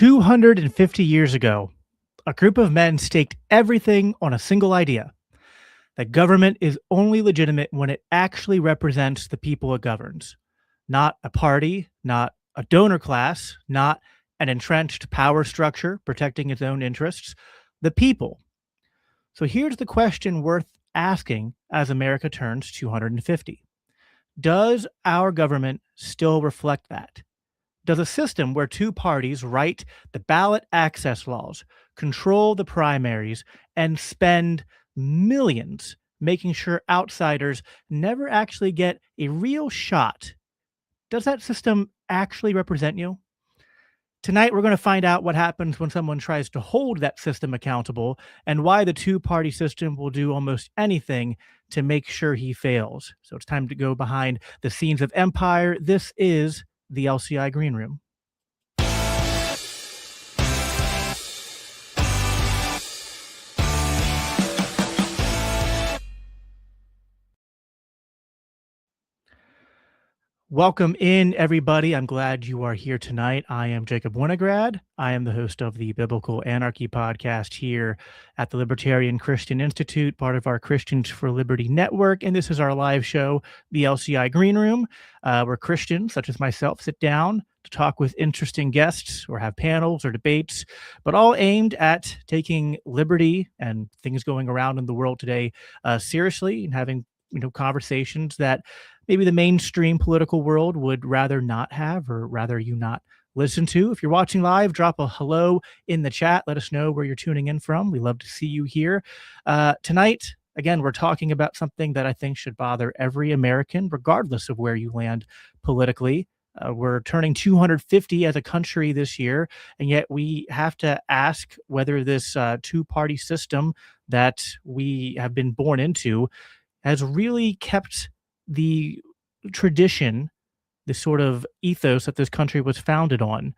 250 years ago, a group of men staked everything on a single idea that government is only legitimate when it actually represents the people it governs, not a party, not a donor class, not an entrenched power structure protecting its own interests, the people. So here's the question worth asking as America turns 250. Does our government still reflect that? Does a system where two parties write the ballot access laws, control the primaries, and spend millions making sure outsiders never actually get a real shot, does that system actually represent you? Tonight, we're going to find out what happens when someone tries to hold that system accountable and why the two party system will do almost anything to make sure he fails. So it's time to go behind the scenes of empire. This is the LCI Green Room. Welcome in, everybody. I'm glad you are here tonight. I am Jacob Winograd. I am the host of the Biblical Anarchy podcast here at the Libertarian Christian Institute, part of our Christians for Liberty network. And this is our live show, the LCI Green Room, where Christians, such as myself, sit down to talk with interesting guests or have panels or debates, but all aimed at taking liberty and things going around in the world today seriously and having conversations that maybe the mainstream political world would rather not have or rather you not listen to. If you're watching live, drop a hello in the chat. Let us know where you're tuning in from. We love to see you here. Tonight, again, we're talking about something that I think should bother every American, regardless of where you land politically. We're turning 250 as a country this year, and yet we have to ask whether this two-party system that we have been born into has really kept the tradition, the sort of ethos that this country was founded on,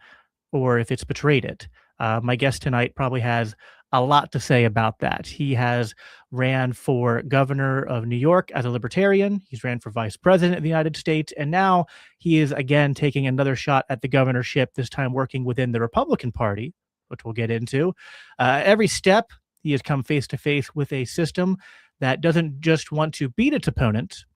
or if it's betrayed it. My guest tonight probably has a lot to say about that. He has ran for governor of New York as a libertarian. He's ran for vice president of the United States. And now he is again taking another shot at the governorship, this time working within the Republican Party, which we'll get into. Every step, he has come face to face with a system that doesn't just want to beat its opponents,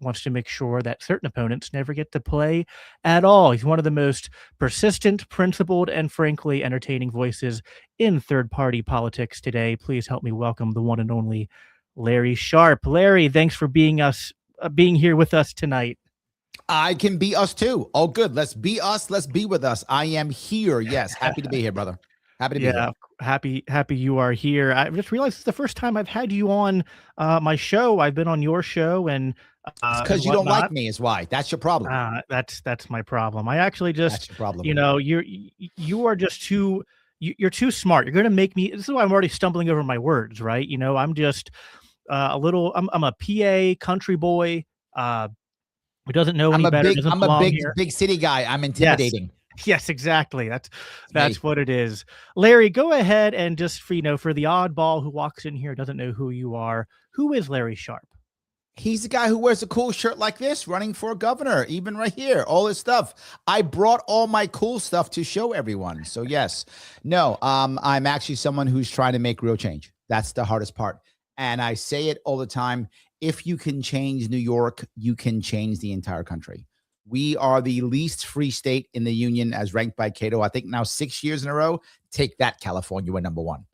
wants to make sure that certain opponents never get to play at all. He's one of the most persistent, principled, and frankly entertaining voices in third-party politics today. Please help me welcome the one and only Larry Sharpe. Larry, thanks for being here with us tonight. I can be us too. All good. Let's be us. Let's be with us. I am here. Yes. Happy to be here, brother. Happy to be here. Happy you are here. I just realized it's the first time I've had you on my show. I've been on your show, and it's because you don't like me is why. That's your problem. That's my problem. I actually just, that's your problem. You are just too, you're too smart. You're going to make me, this is why I'm already stumbling over my words, right? I'm just I'm a PA country boy who doesn't know any better. I'm a big city guy. I'm intimidating. Yes, exactly. That's what it is. Larry, go ahead and just for the oddball who walks in here, doesn't know who you are. Who is Larry Sharpe? He's the guy who wears a cool shirt like this, running for governor, even right here, all his stuff. I brought all my cool stuff to show everyone. So yes, no, I'm actually someone who's trying to make real change. That's the hardest part. And I say it all the time. If you can change New York, you can change the entire country. We are the least free state in the union as ranked by Cato. I think now 6 years in a row. Take that, California, we're number one.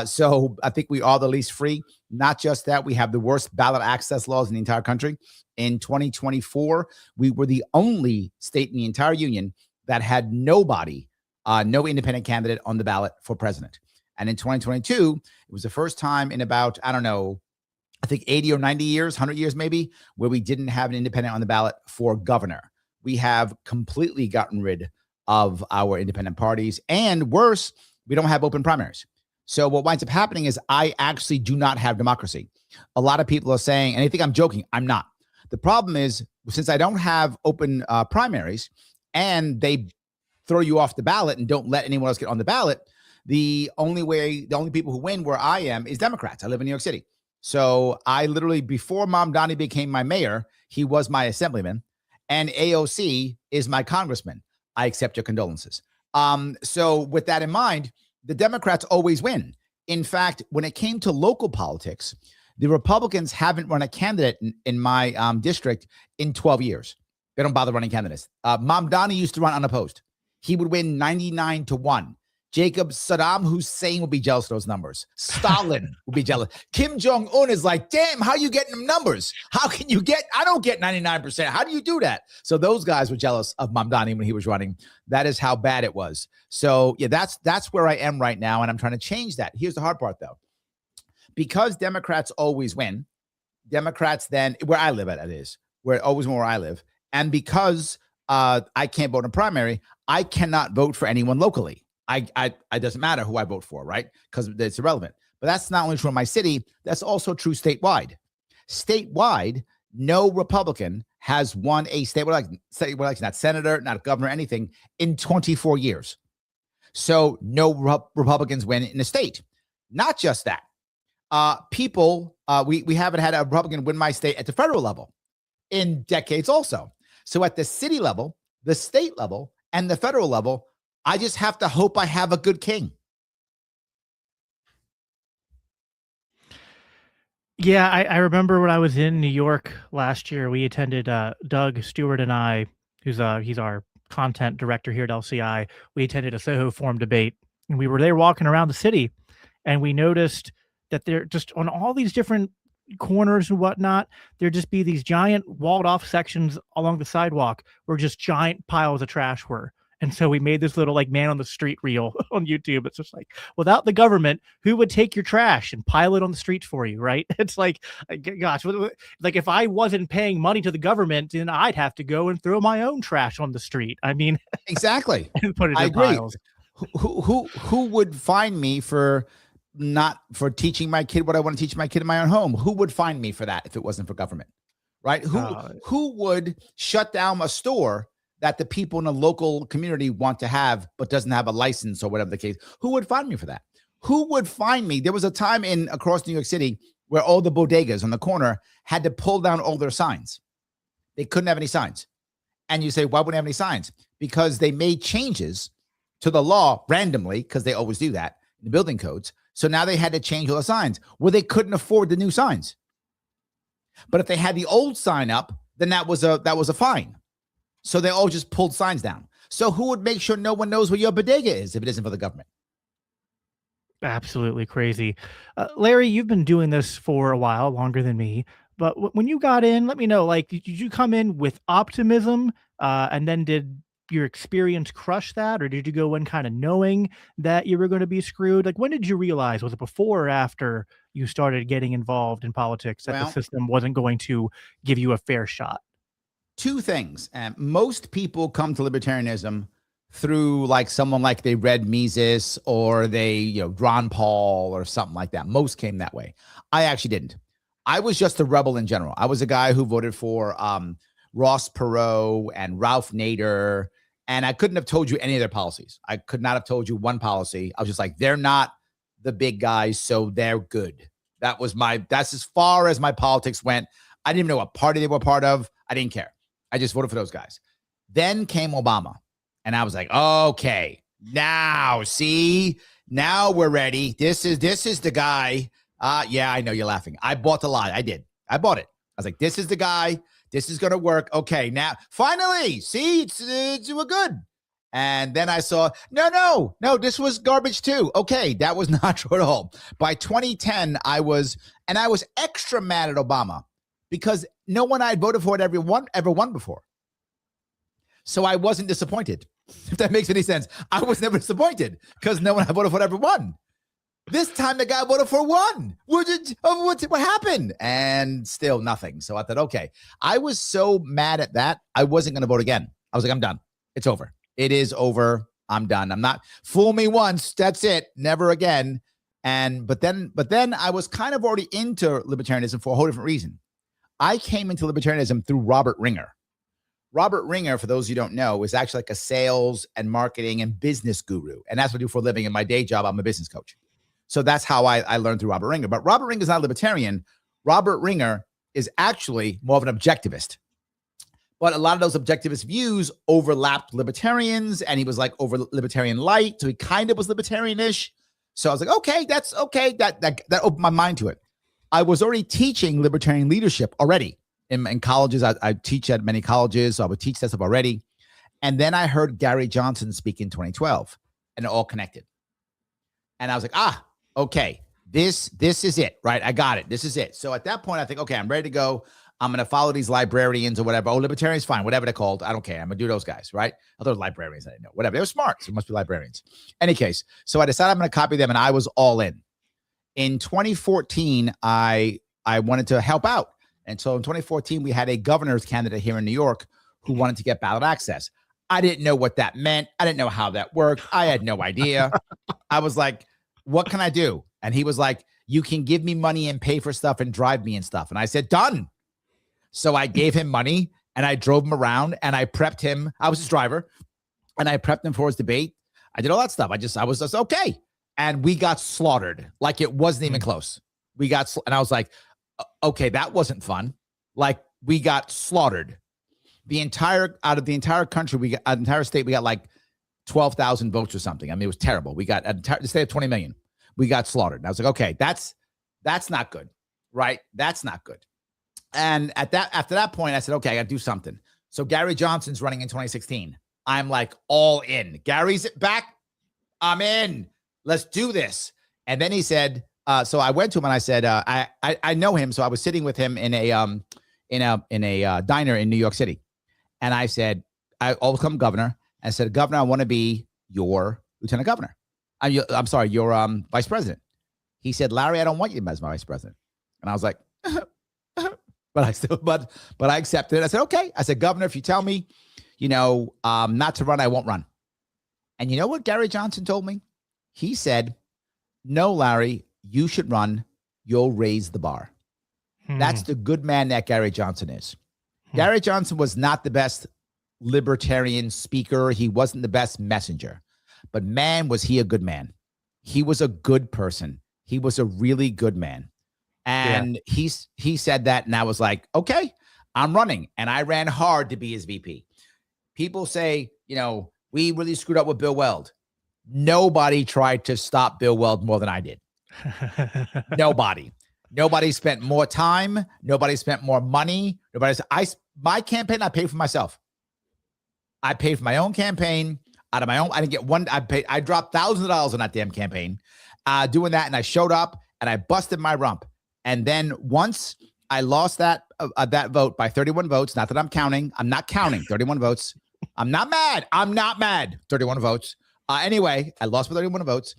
So I think we are the least free. Not just that, we have the worst ballot access laws in the entire country. In 2024, we were the only state in the entire union that had nobody, no independent candidate on the ballot for president. And in 2022, it was the first time in about, I think 80 or 90 years, 100 years maybe, where we didn't have an independent on the ballot for governor. We have completely gotten rid of our independent parties. And worse, we don't have open primaries. So what winds up happening is I actually do not have democracy. A lot of people are saying, and they think I'm joking. I'm not. The problem is, since I don't have open primaries and they throw you off the ballot and don't let anyone else get on the ballot, the only people who win where I am is Democrats. I live in New York City. So I literally, before Mamdani became my mayor, he was my assemblyman, and AOC is my congressman. I accept your condolences. So with that in mind, the Democrats always win. In fact, when it came to local politics, the Republicans haven't run a candidate in my district in 12 years. They don't bother running candidates. Mamdani used to run unopposed. He would win 99-1. Saddam Hussein would be jealous of those numbers. Stalin would be jealous. Kim Jong-un is like, damn, how are you getting them numbers? How can you get, I don't get 99%. How do you do that? So those guys were jealous of Mamdani when he was running. That is how bad it was. So yeah, that's where I am right now. And I'm trying to change that. Here's the hard part though. Because Democrats always win, Democrats then, where I live at, that is, where always win where I live. And because I can't vote in primary, I cannot vote for anyone locally. It doesn't matter who I vote for, right? Because it's irrelevant. But that's not only true in my city, that's also true statewide. Statewide, no Republican has won a statewide election, not senator, not governor, anything, in 24 years. So no Republicans win in the state. Not just that. We haven't had a Republican win my state at the federal level in decades also. So at the city level, the state level, and the federal level, I just have to hope I have a good king. Yeah, I remember when I was in New York last year, we attended, Doug Stewart and I, he's our content director here at LCI. We attended a Soho Forum debate, and we were there walking around the city, and we noticed that they're just on all these different corners and whatnot, there'd just be these giant walled off sections along the sidewalk where just giant piles of trash were. And so we made this little like man on the street reel on YouTube. It's just like, without the government, who would take your trash and pile it on the streets for you, right? It's like gosh, like if I wasn't paying money to the government, then I'd have to go and throw my own trash on the street. I mean, exactly. and put it I in agree. piles. Who would find me for not for teaching my kid what I want to teach my kid in my own home? Who would find me for that if it wasn't for government? Right? Who would shut down a store that the people in a local community want to have, but doesn't have a license or whatever the case? Who would find me for that? Who would find me? There was a time across New York City where all the bodegas on the corner had to pull down all their signs. They couldn't have any signs. And you say, why wouldn't they have any signs? Because they made changes to the law randomly, because they always do that in the building codes. So now they had to change all the signs. Well, they couldn't afford the new signs. But if they had the old sign up, then that was a fine. So they all just pulled signs down. So who would make sure no one knows where your bodega is if it isn't for the government? Absolutely crazy. Larry, you've been doing this for a while, longer than me. But when you got in, let me know, like, did you come in with optimism? And then did your experience crush that? Or did you go in kind of knowing that you were going to be screwed? Like, when did you realize, was it before or after you started getting involved in politics, that the system wasn't going to give you a fair shot? Two things. Most people come to libertarianism through like someone like they read Mises or they, Ron Paul or something like that. Most came that way. I actually didn't. I was just a rebel in general. I was a guy who voted for Ross Perot and Ralph Nader, and I couldn't have told you any of their policies. I could not have told you one policy. I was just like, they're not the big guys, so they're good. That's as far as my politics went. I didn't even know what party they were part of. I didn't care. I just voted for those guys. Then came Obama. And I was like, okay, now we're ready. This is the guy. Yeah, I know you're laughing. I bought the lie. I did. I bought it. I was like, this is the guy. This is going to work. Okay, now finally, see, we're good. And then I saw, no, this was garbage too. Okay, that was not true at all. By 2010, I was extra mad at Obama because no one I had voted for ever won before. So I wasn't disappointed, if that makes any sense. I was never disappointed because no one I voted for ever won. This time the guy I voted for won. What happened? And still nothing. So I thought, okay. I was so mad at that, I wasn't going to vote again. I was like, I'm done. It's over. It is over. I'm done. I'm not. Fool me once. That's it. Never again. But then I was kind of already into libertarianism for a whole different reason. I came into libertarianism through Robert Ringer. Robert Ringer, for those of you who don't know, is actually like a sales and marketing and business guru. And that's what I do for a living. In my day job, I'm a business coach. So that's how I learned through Robert Ringer. But Robert Ringer is not a libertarian. Robert Ringer is actually more of an objectivist But a lot of those objectivist views overlapped libertarians, and he was like over libertarian light. So he kind of was libertarian-ish. So I was like, okay, that's okay. That opened my mind to it. I was already teaching libertarian leadership already in colleges. I teach at many colleges, so I would teach that stuff already. And then I heard Gary Johnson speak in 2012, and it all connected. And I was like, okay, this is it, right? I got it. This is it. So at that point, I think, okay, I'm ready to go. I'm going to follow these librarians or whatever. Oh, libertarians, fine, whatever they're called. I don't care. I'm going to do those guys, right? Other librarians, I didn't know. Whatever. They were smart, so it must be librarians. Any case, so I decided I'm going to copy them, and I was all in. In 2014, I wanted to help out. And so in 2014, we had a governor's candidate here in New York who wanted to get ballot access. I didn't know what that meant. I didn't know how that worked. I had no idea. I was like, what can I do? And he was like, you can give me money and pay for stuff and drive me and stuff. And I said, done. So I gave him money and I drove him around and I prepped him. I was his driver and I prepped him for his debate. I did all that stuff. I was just okay. And we got slaughtered. Like it wasn't even close. And I was like, okay, that wasn't fun. Like we got slaughtered. Out of the entire country, entire state, we got like 12,000 votes or something. I mean, it was terrible. We got the state of 20 million. We got slaughtered. And I was like, okay, that's not good, right? That's not good. And after that point, I said, okay, I got to do something. So Gary Johnson's running in 2016. I'm like all in. Gary's back. I'm in. Let's do this. And then he said, so I went to him and I said, I know him. So I was sitting with him in a diner in New York City. And I said, I'll become governor. I said, Governor, I want to be your lieutenant governor. I'm sorry, your vice president. He said, Larry, I don't want you as my vice president. And I was like, but I accepted it. I said, okay. I said, Governor, if you tell me, not to run, I won't run. And you know what Gary Johnson told me? He said, no, Larry, you should run. You'll raise the bar. That's the good man that Gary Johnson is. Gary Johnson was not the best libertarian speaker. He wasn't the best messenger. But man, was he a good man. He was a good person. He was a really good man. And he said that, and I was like, okay, I'm running. And I ran hard to be his VP. People say, we really screwed up with Bill Weld. Nobody tried to stop Bill Weld more than I did. Nobody spent more time. Nobody spent more money. My campaign, I paid for myself. I paid for my own campaign out of my own. I didn't get one. I dropped thousands of dollars on that damn campaign doing that. And I showed up and I busted my rump. And then once I lost that vote by 31 votes, not that I'm counting. I'm not counting 31 votes. I'm not mad. 31 votes. Anyway, I lost by 31 votes.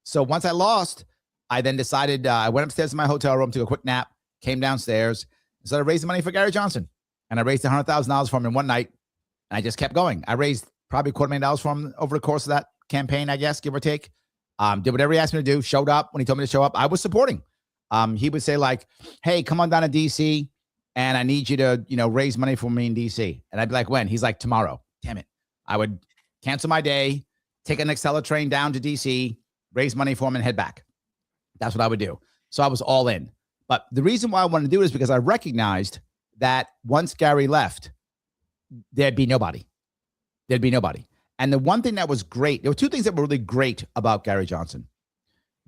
So once I lost, I then decided I went upstairs to my hotel room, took a quick nap, came downstairs, and started raising money for Gary Johnson. And I raised $100,000 for him in one night. And I just kept going. I raised probably $250,000 for him over the course of that campaign, I guess, give or take. Did whatever he asked me to do, showed up. When he told me to show up, I was supporting. He would say like, hey, come on down to DC and I need you to, raise money for me in DC. And I'd be like, when? He's like, tomorrow. Damn it. I would cancel my day, take an Acela train down to DC, raise money for him and head back. That's what I would do. So I was all in. But the reason why I wanted to do it is because I recognized that once Gary left, there'd be nobody. And the one thing that was great, there were two things that were really great about Gary Johnson.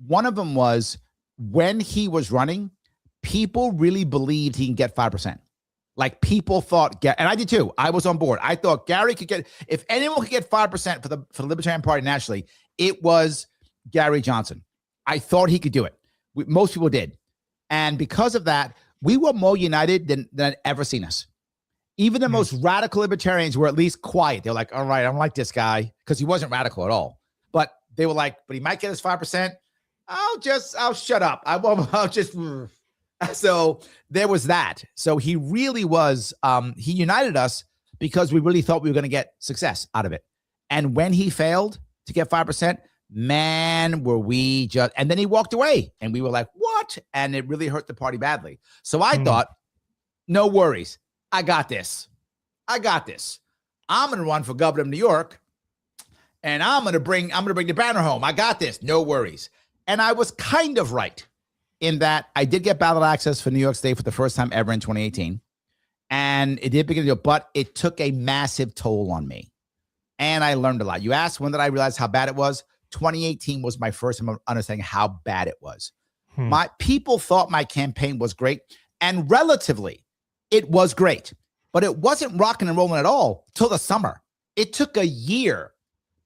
One of them was when he was running, people really believed he can get 5%. Like people thought, and I did too. I was on board. I thought Gary could get, if anyone could get 5% for the Libertarian Party nationally, it was Gary Johnson. I thought he could do it. Most people did. And because of that, we were more united than I'd ever seen us. Even the most radical libertarians were at least quiet. They're like, all right, I don't like this guy, because he wasn't radical at all. But they were like, but he might get us 5%. I'll shut up. I'll just. So there was that. So he really was, he united us because we really thought we were going to get success out of it. And when he failed to get 5%, man, were we just, and then he walked away and we were like, what? And it really hurt the party badly. So I thought, no worries. I got this. I'm going to run for governor of New York and I'm going to bring the banner home. I got this. No worries. And I was kind of right in that I did get ballot access for New York State for the first time ever in 2018. And it did begin to do, but it took a massive toll on me. And I learned a lot. You asked when did I realize how bad it was? 2018 was my first time understanding how bad it was. My people thought my campaign was great, and relatively, it was great, but it wasn't rocking and rolling at all till the summer. It took a year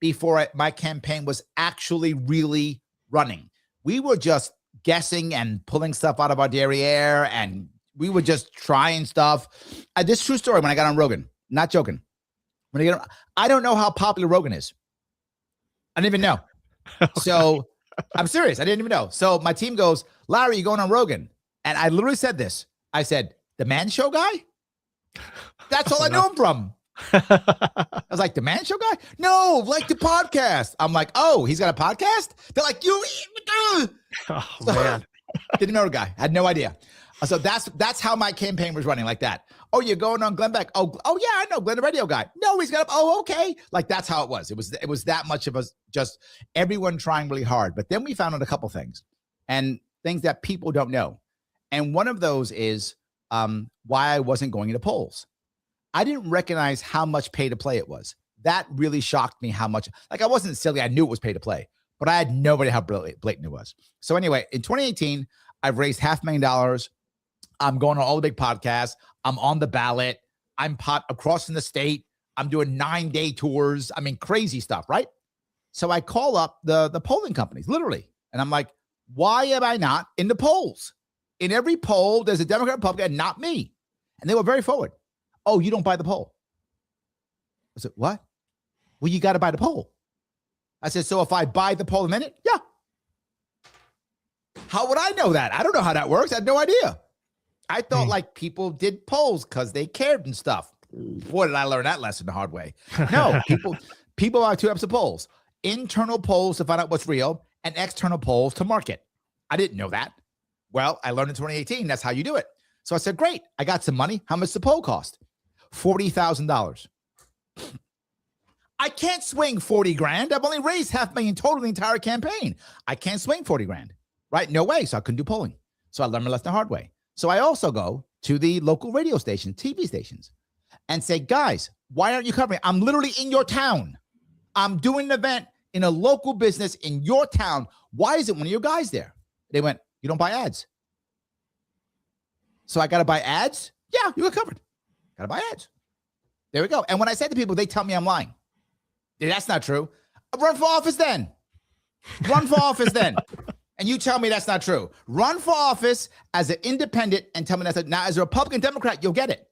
before my campaign was actually really running. We were just guessing and pulling stuff out of our derriere, and we were just trying stuff. This true story when I got on Rogan, not joking. I don't know how popular Rogan is. I didn't even know. So I'm serious. I didn't even know. So my team goes, Larry, you going on Rogan? And I literally said this. I said, the Man Show guy? That's all I know him from. I was like, the Man Show guy? No, like the podcast. I'm like, oh, he's got a podcast? They're like, you. Man. Didn't know the guy. Had no idea. So that's how my campaign was running, like that. Oh, you're going on Glenn Beck. Oh yeah, I know Glenn, the radio guy. No, he's got. Oh, okay. Like that's how it was. It was that much of us, just everyone trying really hard. But then we found out a couple things, and things that people don't know. And one of those is why I wasn't going into polls. I didn't recognize how much pay to play it was. That really shocked me. How much? Like I wasn't silly. I knew it was pay to play, but I had no idea how blatant it was. So anyway, in 2018, I've raised $500,000. I'm going on all the big podcasts. I'm on the ballot. I'm across in the state. I'm doing 9-day tours. I mean, crazy stuff, right? So I call up the polling companies, literally. And I'm like, why am I not in the polls? In every poll, there's a Democrat, Republican, and not me. And they were very forward. Oh, you don't buy the poll. I said, what? Well, you got to buy the poll. I said, so if I buy the poll a minute? Yeah. How would I know that? I don't know how that works. I had no idea. I thought like people did polls because they cared and stuff. Boy, did I learn that lesson the hard way. No, people are two types of polls. Internal polls to find out what's real and external polls to market. I didn't know that. Well, I learned in 2018, that's how you do it. So I said, great, I got some money. How much does the poll cost? $40,000. I can't swing 40 grand. I've only raised $500,000 total the entire campaign. I can't swing 40 grand, right? No way. So I couldn't do polling. So I learned my lesson the hard way. So I also go to the local radio stations, TV stations, and say, guys, why aren't you covering? I'm literally in your town. I'm doing an event in a local business in your town. Why isn't one of your guys there? They went, you don't buy ads. So I got to buy ads? Yeah, you got covered. Got to buy ads. There we go. And when I say to people, they tell me I'm lying. That's not true. Run for office then. Run for office then. And you tell me that's not true. Run for office as an independent and tell me that's not. Now, as a Republican Democrat, you'll get it.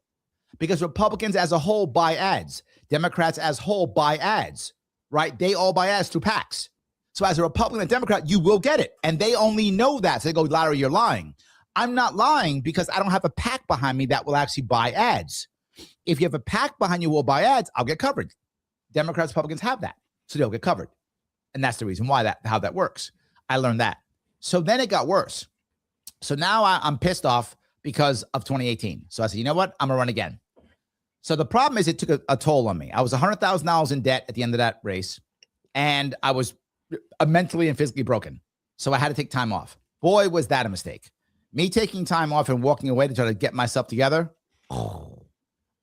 Because Republicans as a whole buy ads. Democrats as whole buy ads, right? They all buy ads through PACs. So as a Republican and Democrat, you will get it. And they only know that. So they go, Larry, you're lying. I'm not lying because I don't have a PAC behind me that will actually buy ads. If you have a PAC behind you who will buy ads, I'll get covered. Democrats, Republicans have that. So they'll get covered. And that's the reason why how that works. I learned that. So then it got worse. So now I'm pissed off because of 2018. So I said, you know what? I'm going to run again. So the problem is it took a toll on me. I was $100,000 in debt at the end of that race, and I was mentally and physically broken. So I had to take time off. Boy, was that a mistake. Me taking time off and walking away to try to get myself together.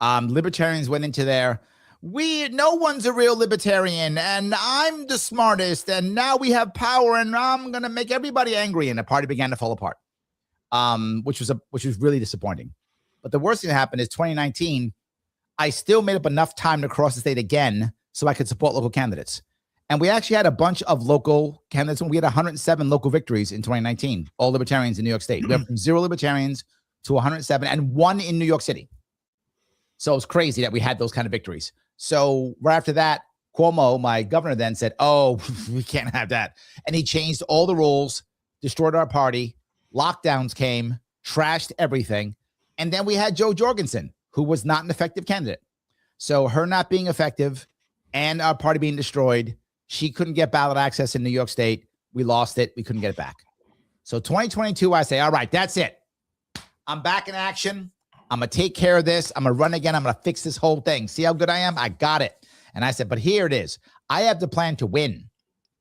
Libertarians went into there. No one's a real libertarian, and I'm the smartest, and now we have power, and I'm going to make everybody angry. And the party began to fall apart, which was really disappointing. But the worst thing that happened is 2019, I still made up enough time to cross the state again so I could support local candidates. And we actually had a bunch of local candidates. We had 107 local victories in 2019, all libertarians in New York State. We went from 0 libertarians to 107 and 1 in New York City. So it's crazy that we had those kind of victories. So right after that, Cuomo, my governor, then said, oh, we can't have that. And he changed all the rules, destroyed our party. Lockdowns came, trashed everything. And then we had Joe Jorgensen, who was not an effective candidate. So her not being effective and our party being destroyed, she couldn't get ballot access in New York State. We lost it. We couldn't get it back. So 2022, I say, all right, that's it. I'm back in action. I'm going to take care of this. I'm going to run again. I'm going to fix this whole thing. See how good I am? I got it. And I said, but here it is. I have the plan to win.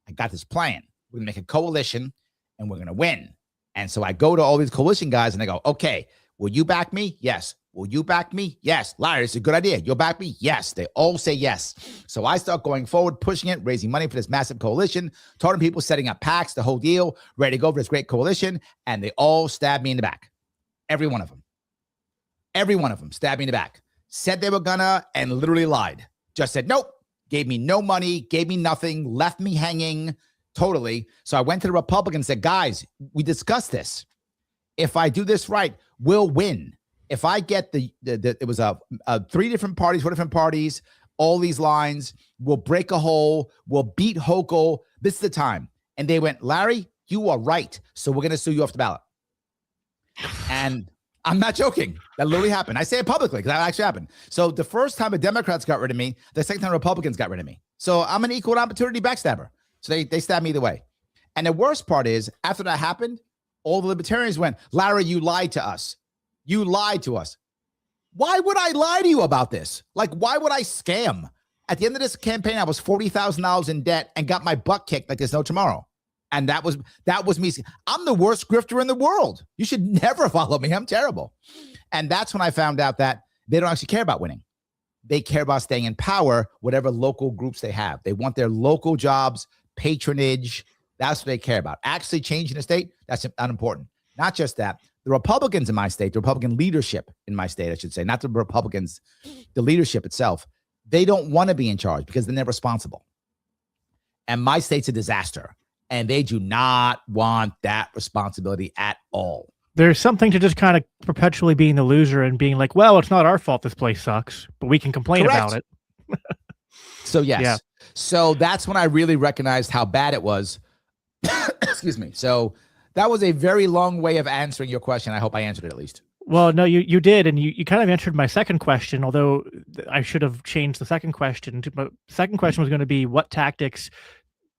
I got this plan. We're going to make a coalition and we're going to win. And so I go to all these coalition guys and I go, okay, will you back me? Yes. Will you back me? Yes. Larry, it's a good idea. You'll back me? Yes. They all say yes. So I start going forward, pushing it, raising money for this massive coalition, talking to people, setting up PACs, the whole deal, ready to go for this great coalition. And they all stabbed me in the back. Every one of them. Every one of them stabbed me in the back. Said they were gonna and literally lied. Just said, nope. Gave me no money, gave me nothing, left me hanging totally. So I went to the Republicans and said, guys, we discussed this. If I do this right, we'll win. If I get it was a 3 different parties, 4 different parties, all these lines, we'll break a hole, we'll beat Hochul. This is the time. And they went, Larry, you are right. So we're going to sue you off the ballot. And I'm not joking. That literally happened. I say it publicly because that actually happened. So the first time the Democrats got rid of me, the second time Republicans got rid of me. So I'm an equal opportunity backstabber. So they stabbed me either way. And the worst part is, after that happened, all the libertarians went, Larry, you lied to us. You lied to us. Why would I lie to you about this? Like, why would I scam? At the end of this campaign, I was $40,000 in debt and got my butt kicked like there's no tomorrow. And that was me. I'm the worst grifter in the world. You should never follow me. I'm terrible. And that's when I found out that they don't actually care about winning. They care about staying in power, whatever local groups they have. They want their local jobs, patronage. That's what they care about. Actually changing the state, that's unimportant. Not just that. The Republicans in my state, the Republican leadership in my state, I should say, not the Republicans, the leadership itself, they don't want to be in charge because then they're responsible. And my state's a disaster. And they do not want that responsibility at all. There's something to just kind of perpetually being the loser and being like, well, it's not our fault this place sucks, but we can complain Correct. about it. So, yes. Yeah. So that's when I really recognized how bad it was. Excuse me. So that was a very long way of answering your question. I hope I answered it at least. Well, no, you did. And you kind of answered my second question, although I should have changed the second question. But the second question was going to be, what tactics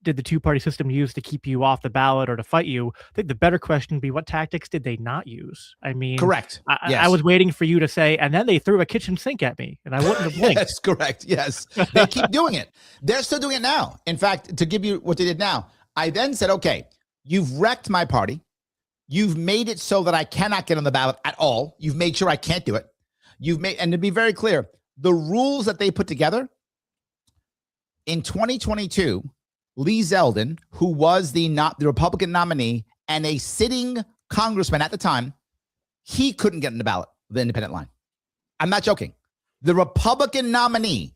did the two-party system use to keep you off the ballot or to fight you? I think the better question would be, what tactics did they not use? I mean, correct. Yes. I was waiting for you to say, and then they threw a kitchen sink at me, and I wouldn't have blinked. That's correct. Yes. They keep doing it. They're still doing it now. In fact, to give you what they did now, I then said, okay, you've wrecked my party. You've made it so that I cannot get on the ballot at all. You've made sure I can't do it. And to be very clear, the rules that they put together in 2022, Lee Zeldin, who was the Republican nominee and a sitting congressman at the time, he couldn't get on the ballot, the independent line. I'm not joking. The Republican nominee,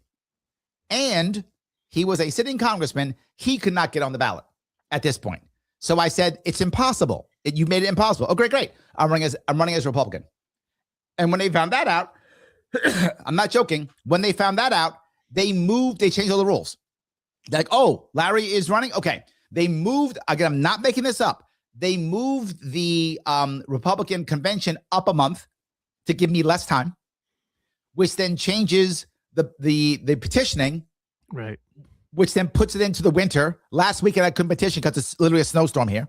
and he was a sitting congressman, he could not get on the ballot at this point. So I said, it's impossible. You made it impossible. Oh, great. I'm running as Republican. And when they found that out, I'm not joking. When they found that out, they changed all the rules. They're like, oh, Larry is running. Okay. They moved, again, I'm not making this up. They moved the Republican convention up a month to give me less time, which then changes the petitioning. Right. Which then puts it into the winter. Last weekend, I couldn't petition because it's literally a snowstorm here.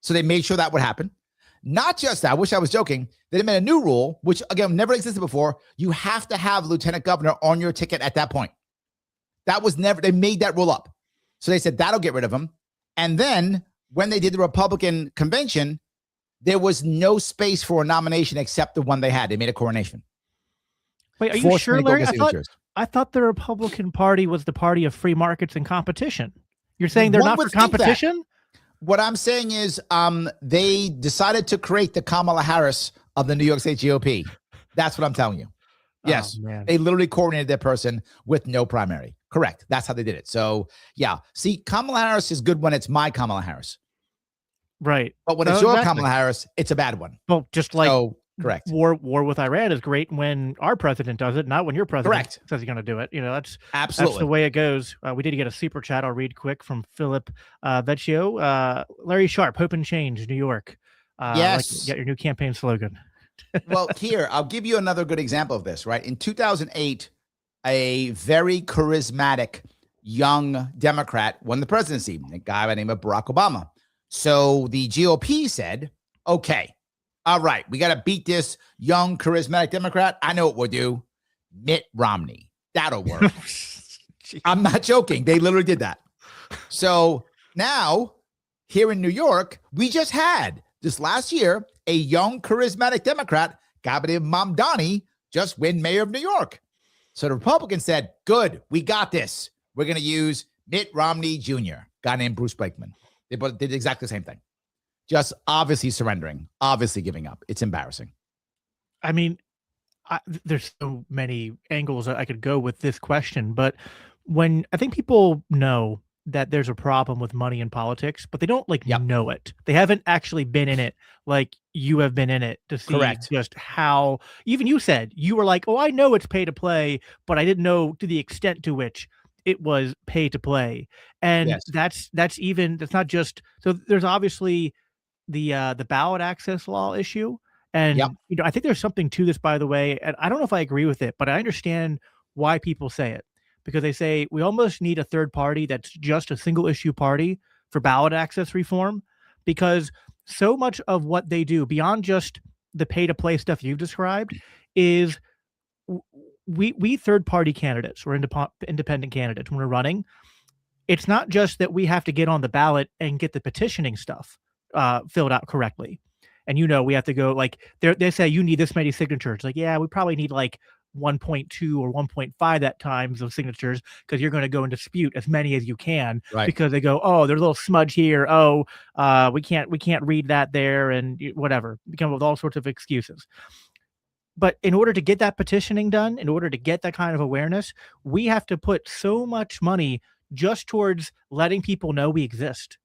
So they made sure that would happen. Not just that, I wish I was joking. They made a new rule, which, again, never existed before. You have to have lieutenant governor on your ticket at that point. That was never, they made that rule up. So they said that'll get rid of him. And then when they did the Republican convention, there was no space for a nomination except the one they had. They made a coronation. Wait, are you sure, Larry? I thought the Republican Party was the party of free markets and competition. You're saying they're not for competition? What I'm saying is they decided to create the Kamala Harris of the New York State GOP. That's what I'm telling you. Yes. Oh, they literally coordinated their person with no primary. Correct. That's how they did it. So, yeah. See, Kamala Harris is good when it's my Kamala Harris. Right. But when it's your Kamala Harris, it's a bad one. Well, just like correct. War with Iran is great when our president does it, not when your president says he's going to do it. You know, that's absolutely that's the way it goes. We did get a super chat. I'll read quick from Philip Vecchio. Larry Sharpe, Hope and Change, New York. Yes. Get your new campaign slogan. Well, here, I'll give you another good example of this, right? In 2008, a very charismatic young Democrat won the presidency, a guy by the name of Barack Obama. So the GOP said, okay, all right, we got to beat this young charismatic Democrat. I know what we'll do. Mitt Romney. That'll work. I'm not joking. They literally did that. So now here in New York, we just had this last year, a young charismatic Democrat Gabby Mamdani just win mayor of New York. So the Republicans said, good, we got this. We're going to use Mitt Romney Jr., guy named Bruce Blakeman. They both did exactly the same thing. Just obviously surrendering, obviously giving up. It's embarrassing. I mean, there's so many angles that I could go with this question, but when I think people know that there's a problem with money in politics, but they don't know it. They haven't actually been in it like you have been in it to see just how, even you said, you were like, oh, I know it's pay to play, but I didn't know to the extent to which it was pay to play. And that's not just, so there's obviously the ballot access law issue. And I think there's something to this, by the way, and I don't know if I agree with it, but I understand why people say it, because they say we almost need a third party that's just a single issue party for ballot access reform, because so much of what they do beyond just the pay to play stuff you've described is we third party candidates or independent candidates, when we're running, it's not just that we have to get on the ballot and get the petitioning stuff filled out correctly. And, we have to go they say you need this many signatures. Like, yeah, we probably need 1.2 or 1.5 that times of signatures, because you're going to go and dispute as many as you can, because they go, oh, there's a little smudge here. Oh, we can't read that there, and whatever. We come up with all sorts of excuses. But in order to get that petitioning done, in order to get that kind of awareness, we have to put so much money just towards letting people know we exist.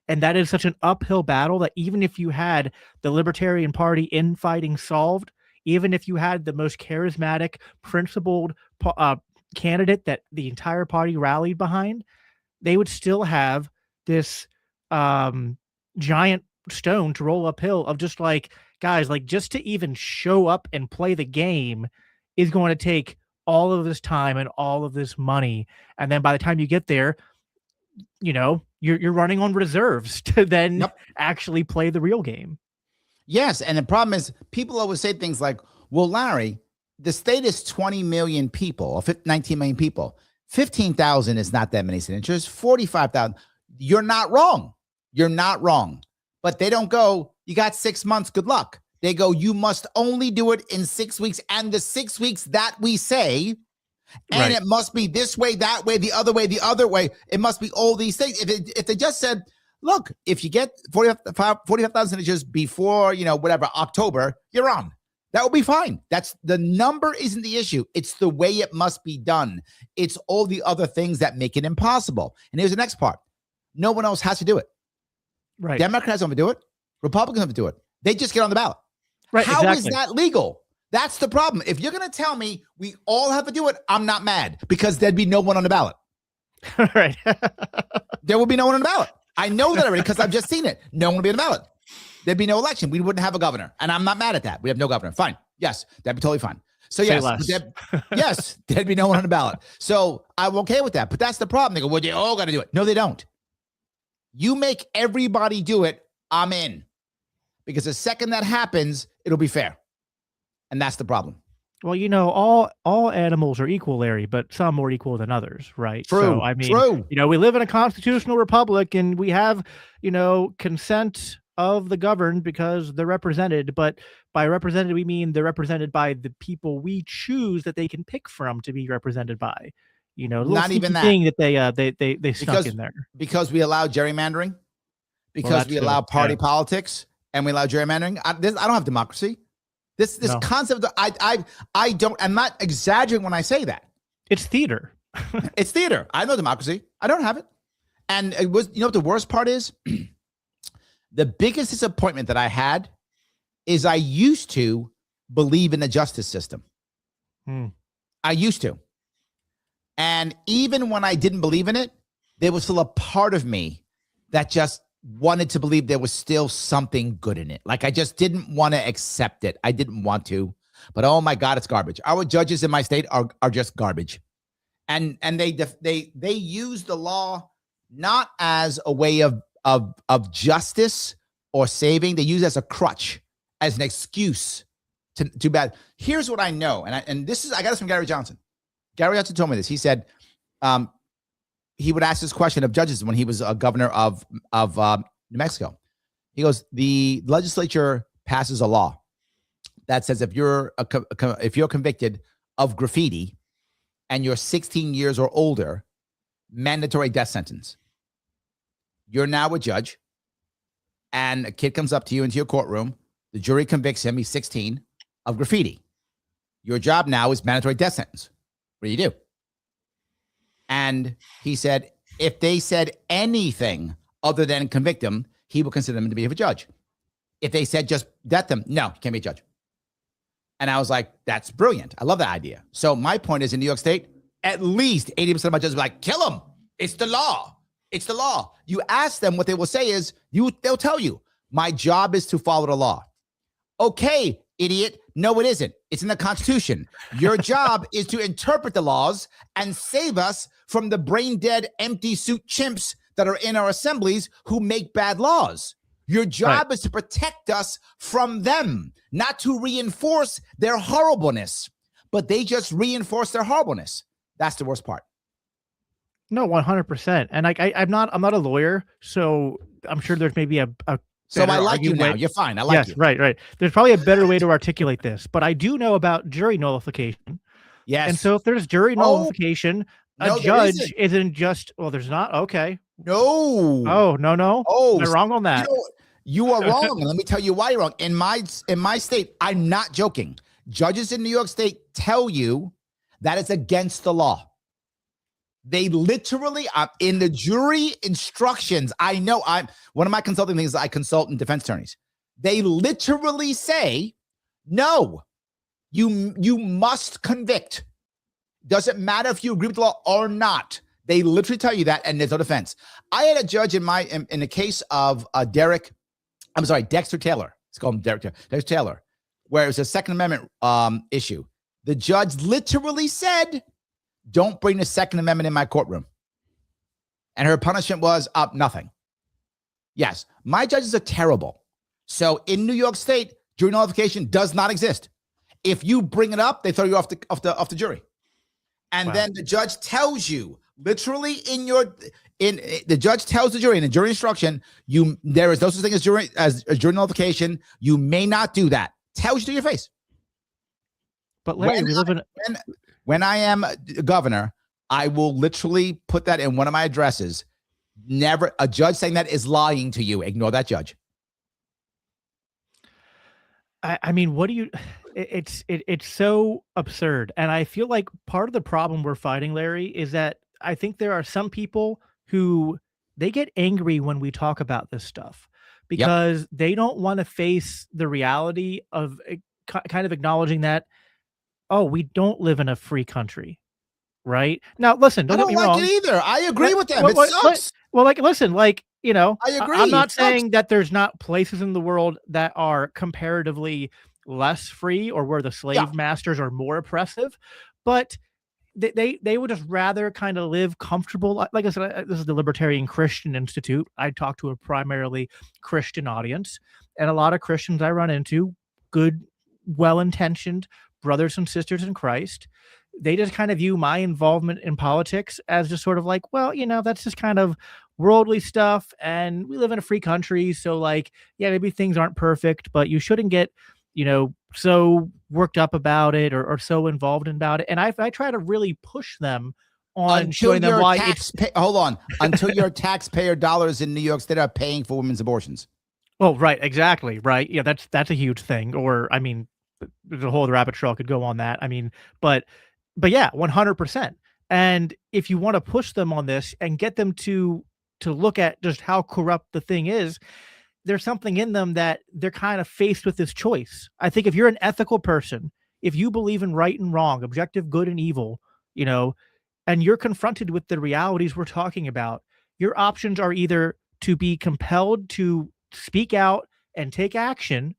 And that is such an uphill battle that even if you had the Libertarian Party infighting solved, even if you had the most charismatic, principled candidate that the entire party rallied behind, they would still have this giant stone to roll uphill of just guys, just to even show up and play the game is going to take all of this time and all of this money. And then by the time you get there, you're running on reserves to then actually play the real game. Yes. And the problem is people always say things like, well, Larry, the state is 20 million people, or 19 million people. 15,000 is not that many signatures. 45,000. You're not wrong. You're not wrong. But they don't go, you got 6 months. Good luck. They go, you must only do it in 6 weeks. And the 6 weeks that we say, and it must be this way, that way, the other way, the other way. It must be all these things. If they just said, look, if you get 45,000 signatures before, whatever, October, you're on. That would be fine. That's the number isn't the issue. It's the way it must be done. It's all the other things that make it impossible. And here's the next part. No one else has to do it. Right. Democrats don't have to do it. Republicans don't have to do it. They just get on the ballot. Right. How is that legal? That's the problem. If you're going to tell me we all have to do it, I'm not mad, because there'd be no one on the ballot. Right. There will be no one on the ballot. I know that already because I've just seen it. No one will be on the ballot. There'd be no election. We wouldn't have a governor. And I'm not mad at that. We have no governor. Fine. Yes. That'd be totally fine. So yes, there'd be no one on the ballot. So I'm okay with that. But that's the problem. They go, well, they all got to do it. No, they don't. You make everybody do it, I'm in. Because the second that happens, it'll be fair. And that's the problem. Well, all animals are equal, Larry, but some more equal than others, right? True. So, I mean, we live in a constitutional republic, and we have, consent of the governed because they're represented. But by represented, we mean they're represented by the people we choose that they can pick from to be represented by. Not even that thing that they stuck in there, because we allow gerrymandering, because we allow party politics, and we allow gerrymandering. I don't have democracy. This concept, I'm not exaggerating when I say that. It's theater. It's theater. I know democracy. I don't have it. And it was, what the worst part is? The biggest disappointment that I had is I used to believe in the justice system. I used to. And even when I didn't believe in it, there was still a part of me that just wanted to believe there was still something good in it. I just didn't want to accept it. I didn't want to, but oh my God, it's garbage. Our judges in my state are just garbage. And they use the law not as a way of justice or saving. They use it as a crutch, as an excuse to bad. Here's what I know. And this is, I got this from Gary Johnson. Gary Johnson told me this. He said, he would ask this question of judges when he was a governor of New Mexico. He goes, the legislature passes a law, that says if you're convicted of graffiti and you're 16 years or older, mandatory death sentence. You're now a judge, and a kid comes up to you into your courtroom. The jury convicts him. He's 16 of graffiti. Your job now is mandatory death sentence. What do you do? And he said, if they said anything other than convict him, he will consider them to be a judge. If they said just death them, no, he can't be a judge. And I was like, that's brilliant. I love that idea. So my point is, in New York State, at least 80% of my judges are like, kill him. It's the law. It's the law. You ask them, what they will say is, they'll tell you, my job is to follow the law. Okay, idiot. No, it isn't. It's in the Constitution. Your job is to interpret the laws and save us from the brain dead, empty suit chimps that are in our assemblies who make bad laws. Your job is to protect us from them, not to reinforce their horribleness. But they just reinforce their horribleness. That's the worst part. No, 100%. And I'm not a lawyer, so I'm sure there's maybe a so I like you now. You're fine. I like you. Right. There's probably a better way to articulate this, but I do know about jury nullification. Yes. And so if there's jury nullification, a judge isn't just, well, there's not. Okay. No. Oh, no. Oh, am I wrong on that? You are wrong. And let me tell you why you're wrong. In my state, I'm not joking. Judges in New York State tell you that it's against the law. They literally, in the jury instructions, I know one of my consulting things is I consult in defense attorneys. They literally say, no, you must convict. Doesn't matter if you agree with the law or not. They literally tell you that, and there's no defense. I had a judge in the case of Dexter Taylor. Let's call him Dexter Taylor, where it was a Second Amendment issue. The judge literally said, don't bring the Second Amendment in my courtroom. And her punishment was nothing. Yes, my judges are terrible. So in New York State, jury nullification does not exist. If you bring it up, they throw you off the jury. And then the judge tells you, literally the judge tells the jury in a jury instruction, there is no such thing as jury nullification. You may not do that. Tells you to your face. But Larry, when I am governor, I will literally put that in one of my addresses. Never a judge saying that is lying to you. Ignore that judge. I mean, what do you? It's so absurd, and I feel like part of the problem we're fighting, Larry, is that I think there are some people who they get angry when we talk about this stuff because they don't want to face the reality of kind of acknowledging that, oh, we don't live in a free country, right? Now, listen, don't get me wrong. It either. I agree with them. It sucks. Listen, I agree. I'm not saying that there's not places in the world that are comparatively less free or where the slave masters are more oppressive, but they would just rather kind of live comfortable. Like I said, this is the Libertarian Christian Institute. I talk to a primarily Christian audience, and a lot of Christians I run into, good, well-intentioned brothers and sisters in Christ, they just kind of view my involvement in politics as just sort of like, well, that's just kind of worldly stuff, and we live in a free country, so maybe things aren't perfect, but you shouldn't get so worked up about it or so involved about it. And I try to really push them on showing them why hold on. Until your taxpayer dollars in New York State are paying for women's abortions. Oh, right. Exactly. Right. Yeah, that's a huge thing. Or, I mean, the whole rabbit trail could go on that. I mean, but yeah, 100%. And if you want to push them on this and get them to look at just how corrupt the thing is, there's something in them that they're kind of faced with this choice. I think if you're an ethical person, if you believe in right and wrong, objective good and evil, and you're confronted with the realities we're talking about, your options are either to be compelled to speak out and take action,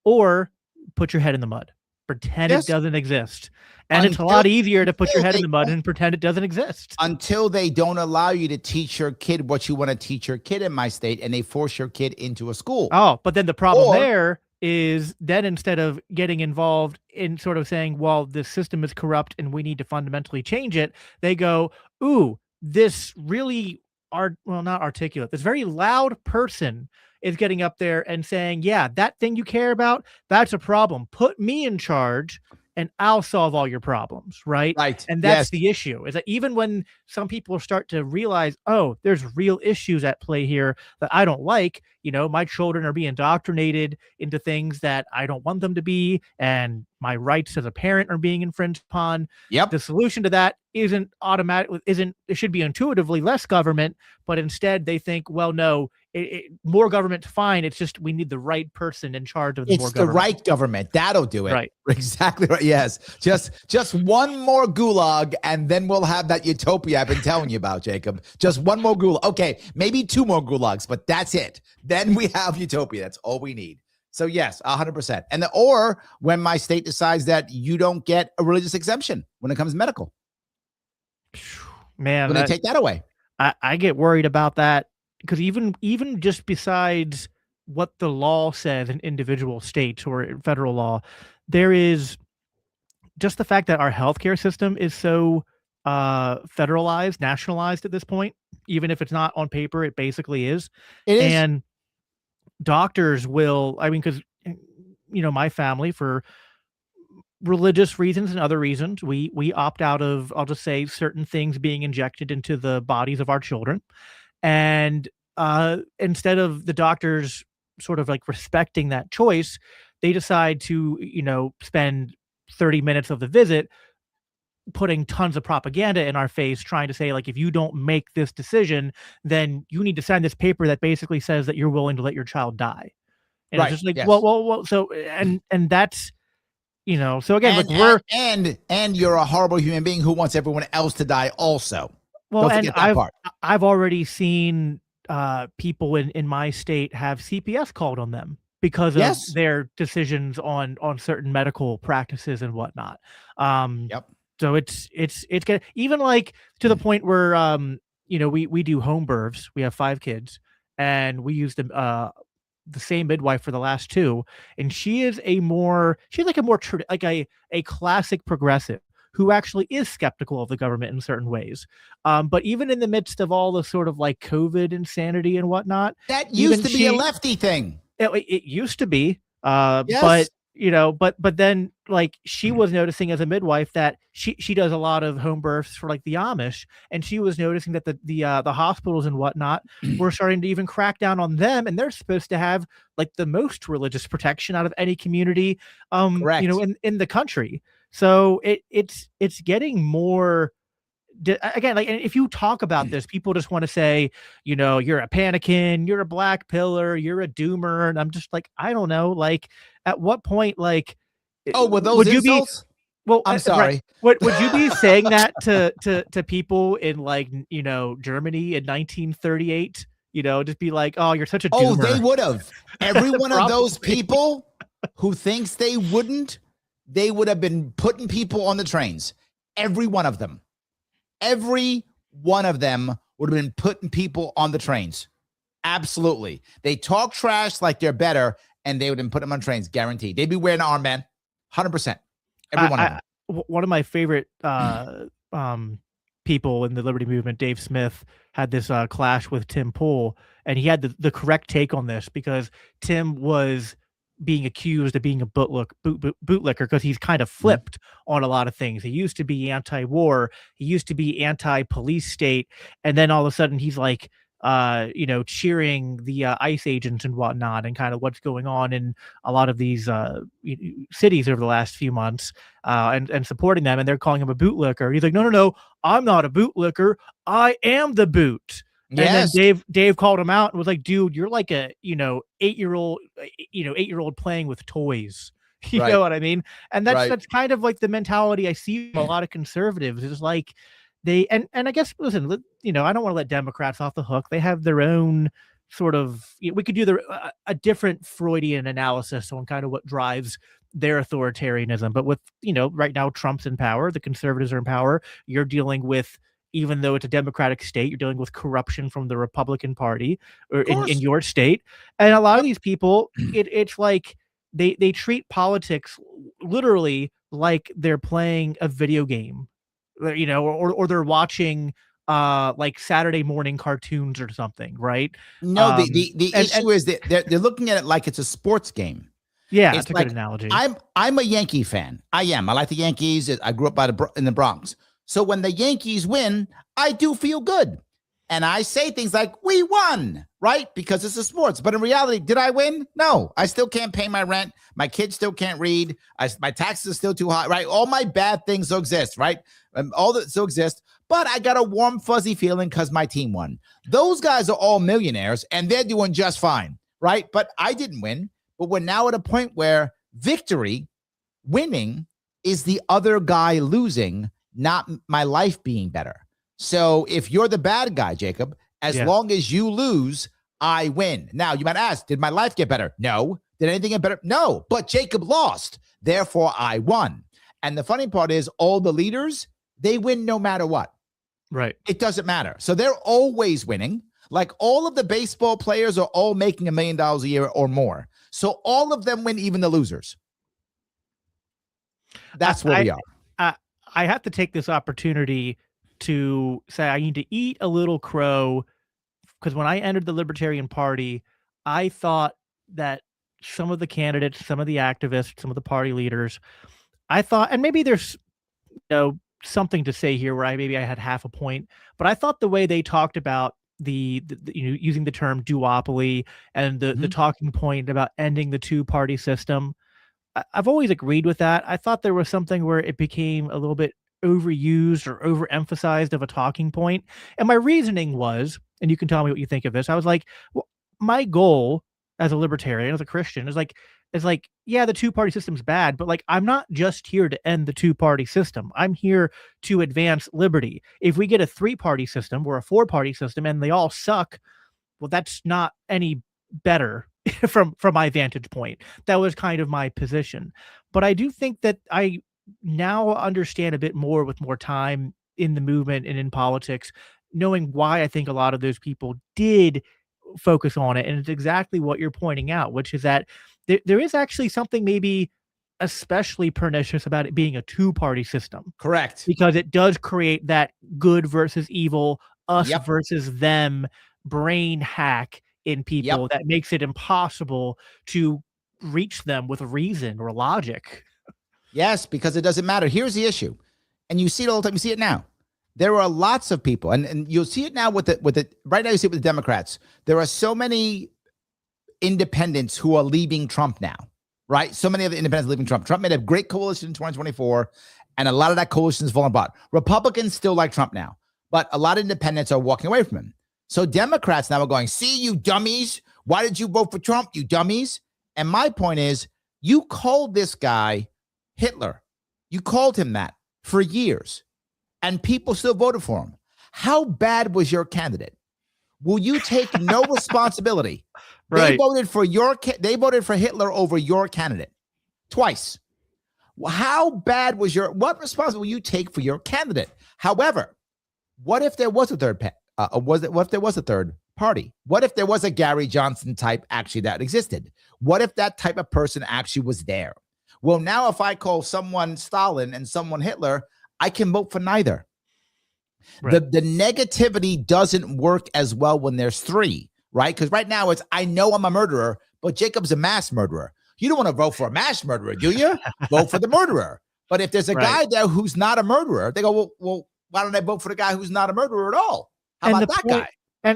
or put your head in the mud, pretend it doesn't exist. And it's a lot easier to put your head in the mud and pretend it doesn't exist. Until they don't allow you to teach your kid what you want to teach your kid in my state, and they force your kid into a school. Oh, but then the problem there is then instead of getting involved in sort of saying, well, this system is corrupt and we need to fundamentally change it, they go, ooh, this really not articulate, this very loud person is getting up there and saying, yeah, that thing you care about, that's a problem. Put me in charge and I'll solve all your problems. Right. Right. And that's Yes. the issue, is that even when some people start to realize, oh, there's real issues at play here that I don't like, my children are being indoctrinated into things that I don't want them to be, and my rights as a parent are being infringed upon. Yep. The solution to that isn't automatic, it should be intuitively less government, but instead they think, well, no, more government's fine. It's just we need the right person in charge of the more It's the government. right government. That'll do it. Right. Exactly right. Yes. Just one more gulag, and then we'll have that utopia I've been telling you about, Jacob. Just one more gulag. Okay, maybe two more gulags, but that's it. Then we have utopia. That's all we need. So yes, 100%. Or when my state decides that you don't get a religious exemption when it comes to medical, Man, when they take that away. I get worried about that, because even just besides what the law says in individual states or in federal law, there is just the fact that our healthcare system is so federalized, nationalized at this point. Even if it's not on paper, it basically is. It is. And doctors will, I mean, because my family, for religious reasons and other reasons, we opt out of, I'll just say, certain things being injected into the bodies of our children. And instead of the doctors sort of like respecting that choice, they decide to, spend 30 minutes of the visit putting tons of propaganda in our face, trying to say, like, if you don't make this decision, then you need to sign this paper that basically says that you're willing to let your child die. And Right. it's just like, Yes. well, so, and that's, so again, And, like, we're, and you're a horrible human being who wants everyone else to die also. well, Don't and forget that part. I've already seen people in my state have CPS called on them because of Yes. their decisions on certain medical practices and whatnot. Yep. So it's getting even, like, to the point where we do home births. We have 5 kids, and we use the same midwife for the last 2, and she's like a more like a classic progressive who actually is skeptical of the government in certain ways. But even in the midst of all the sort of like COVID insanity and whatnot, That used to be a lefty thing. It used to be, Yes. but then, like, she was noticing as a midwife that she does a lot of home births for like the Amish, and she was noticing that the hospitals and whatnot were starting to even crack down on them, and they're supposed to have like the most religious protection out of any community, Correct. in the country. So it's getting more. Again, like, and if you talk about this, people just want to say, you're a panikin, you're a black pillar, you're a doomer, and I'm just like, I don't know, like, at what point, like, Oh, were those would you insults? be? Well, I'm sorry. Would you be saying that to people in, like, Germany in 1938? Just be like, oh, you're such a doomer. Oh, they would have. Every one of those people who thinks they wouldn't, they would have been putting people on the trains. Every one of them. Every one of them would have been putting people on the trains. Absolutely. They talk trash like they're better, and they would have been putting them on trains, guaranteed. They'd be wearing an armband, 100%. Every one of them. One of my favorite people in the Liberty Movement, Dave Smith, had this clash with Tim Pool, and he had the correct take on this, because Tim was being accused of being a bootlicker, because he's kind of flipped on a lot of things. He used to be anti-war, he used to be anti-police state, and then all of a sudden he's like, cheering the ICE agents and whatnot, and kind of what's going on in a lot of these cities over the last few months, and supporting them, and they're calling him a bootlicker. He's like, no, I'm not a bootlicker, I am the boot. Yes. And then Dave called him out and was like, dude, you're like a 8-year-old playing with toys. You Right. know what I mean? And that's Right. that's kind of like the mentality I see from a lot of conservatives, is like, they and I guess, listen, I don't want to let Democrats off the hook. They have their own sort of, we could do a different Freudian analysis on kind of what drives their authoritarianism. But with, right now Trump's in power, the conservatives are in power. You're dealing with, even though it's a Democratic state, you're dealing with corruption from the Republican Party, or in your state. And a lot of these people, it's like they treat politics literally like they're playing a video game, or they're watching like Saturday morning cartoons or something, right? No, the And issue is that they're looking at it like it's a sports game. yeah, It's it's a good like analogy. I'm a Yankee fan. I am. I like the Yankees. I grew up in the Bronx. So when the Yankees win, I do feel good. And I say things like, we won, right? Because it's a sports. But in reality, did I win? No. I still can't pay my rent. My kids still can't read. My taxes are still too high, right? All my bad things still exist, right? All that still exist. But I got a warm, fuzzy feeling because my team won. Those guys are all millionaires and they're doing just fine, right? But I didn't win. But we're now at a point where victory, winning, is the other guy losing, not my life being better. So if you're the bad guy, Jacob, as long as you lose, I win. Now, you might ask, did my life get better? No. Did anything get better? No. But Jacob lost. Therefore, I won. And the funny part is all the leaders, they win no matter what. Right. It doesn't matter. So they're always winning. Like all of the baseball players are all making $1 million a year or more. So all of them win, even the losers. That's where we are. I have to take this opportunity to say I need to eat a little crow, because when I entered the Libertarian Party, I thought that some of the candidates, some of the activists, some of the party leaders, I thought, and maybe there's something to say here where I had half a point, but I thought the way they talked about the using the term duopoly and the talking point about ending the two-party system, I've always agreed with that. I thought there was something where it became a little bit overused or overemphasized of a talking point. And my reasoning was, and you can tell me what you think of this, I was like, well, my goal as a libertarian, as a Christian, is like, yeah, the two-party system's bad, but like, I'm not just here to end the two-party system. I'm here to advance liberty. If we get a three-party system or a four-party system and they all suck, well, that's not any better from my vantage point. That was kind of my position. But I do think that I now understand a bit more with more time in the movement and in politics, knowing why I think a lot of those people did focus on it. And it's exactly what you're pointing out, which is that there is actually something maybe especially pernicious about it being a two-party system. Correct. Because it does create that good versus evil, us Yep. versus them brain hack in people that makes it impossible to reach them with reason or logic. Yes, because it doesn't matter. Here's the issue. And you see it all the time. You see it now. There are lots of people, and you'll see it now with the right now, you see it with the Democrats. There are so many independents who are leaving Trump now, right? So many of the independents leaving Trump. Trump made a great coalition in 2024, and a lot of that coalition is falling apart. Republicans still like Trump now, but a lot of independents are walking away from him. So Democrats now are going, see, you dummies, why did you vote for Trump, you dummies? And my point is, you called this guy Hitler. You called him that for years, and people still voted for him. How bad was your candidate? Will you take no responsibility? Right. They voted for Hitler over your candidate twice. How bad was what responsibility will you take for your candidate? However, what if there was a third what if there was a third party? What if there was a Gary Johnson type actually that existed? What if that type of person actually was there? Well, now if I call someone Stalin and someone Hitler, I can vote for neither. Right. The negativity doesn't work as well when there's three, right? Because right now it's, I know I'm a murderer, but Jacob's a mass murderer. You don't want to vote for a mass murderer, do you? Vote for the murderer. But if there's a guy there who's not a murderer, they go, well, why don't I vote for the guy who's not a murderer at all? How about that guy?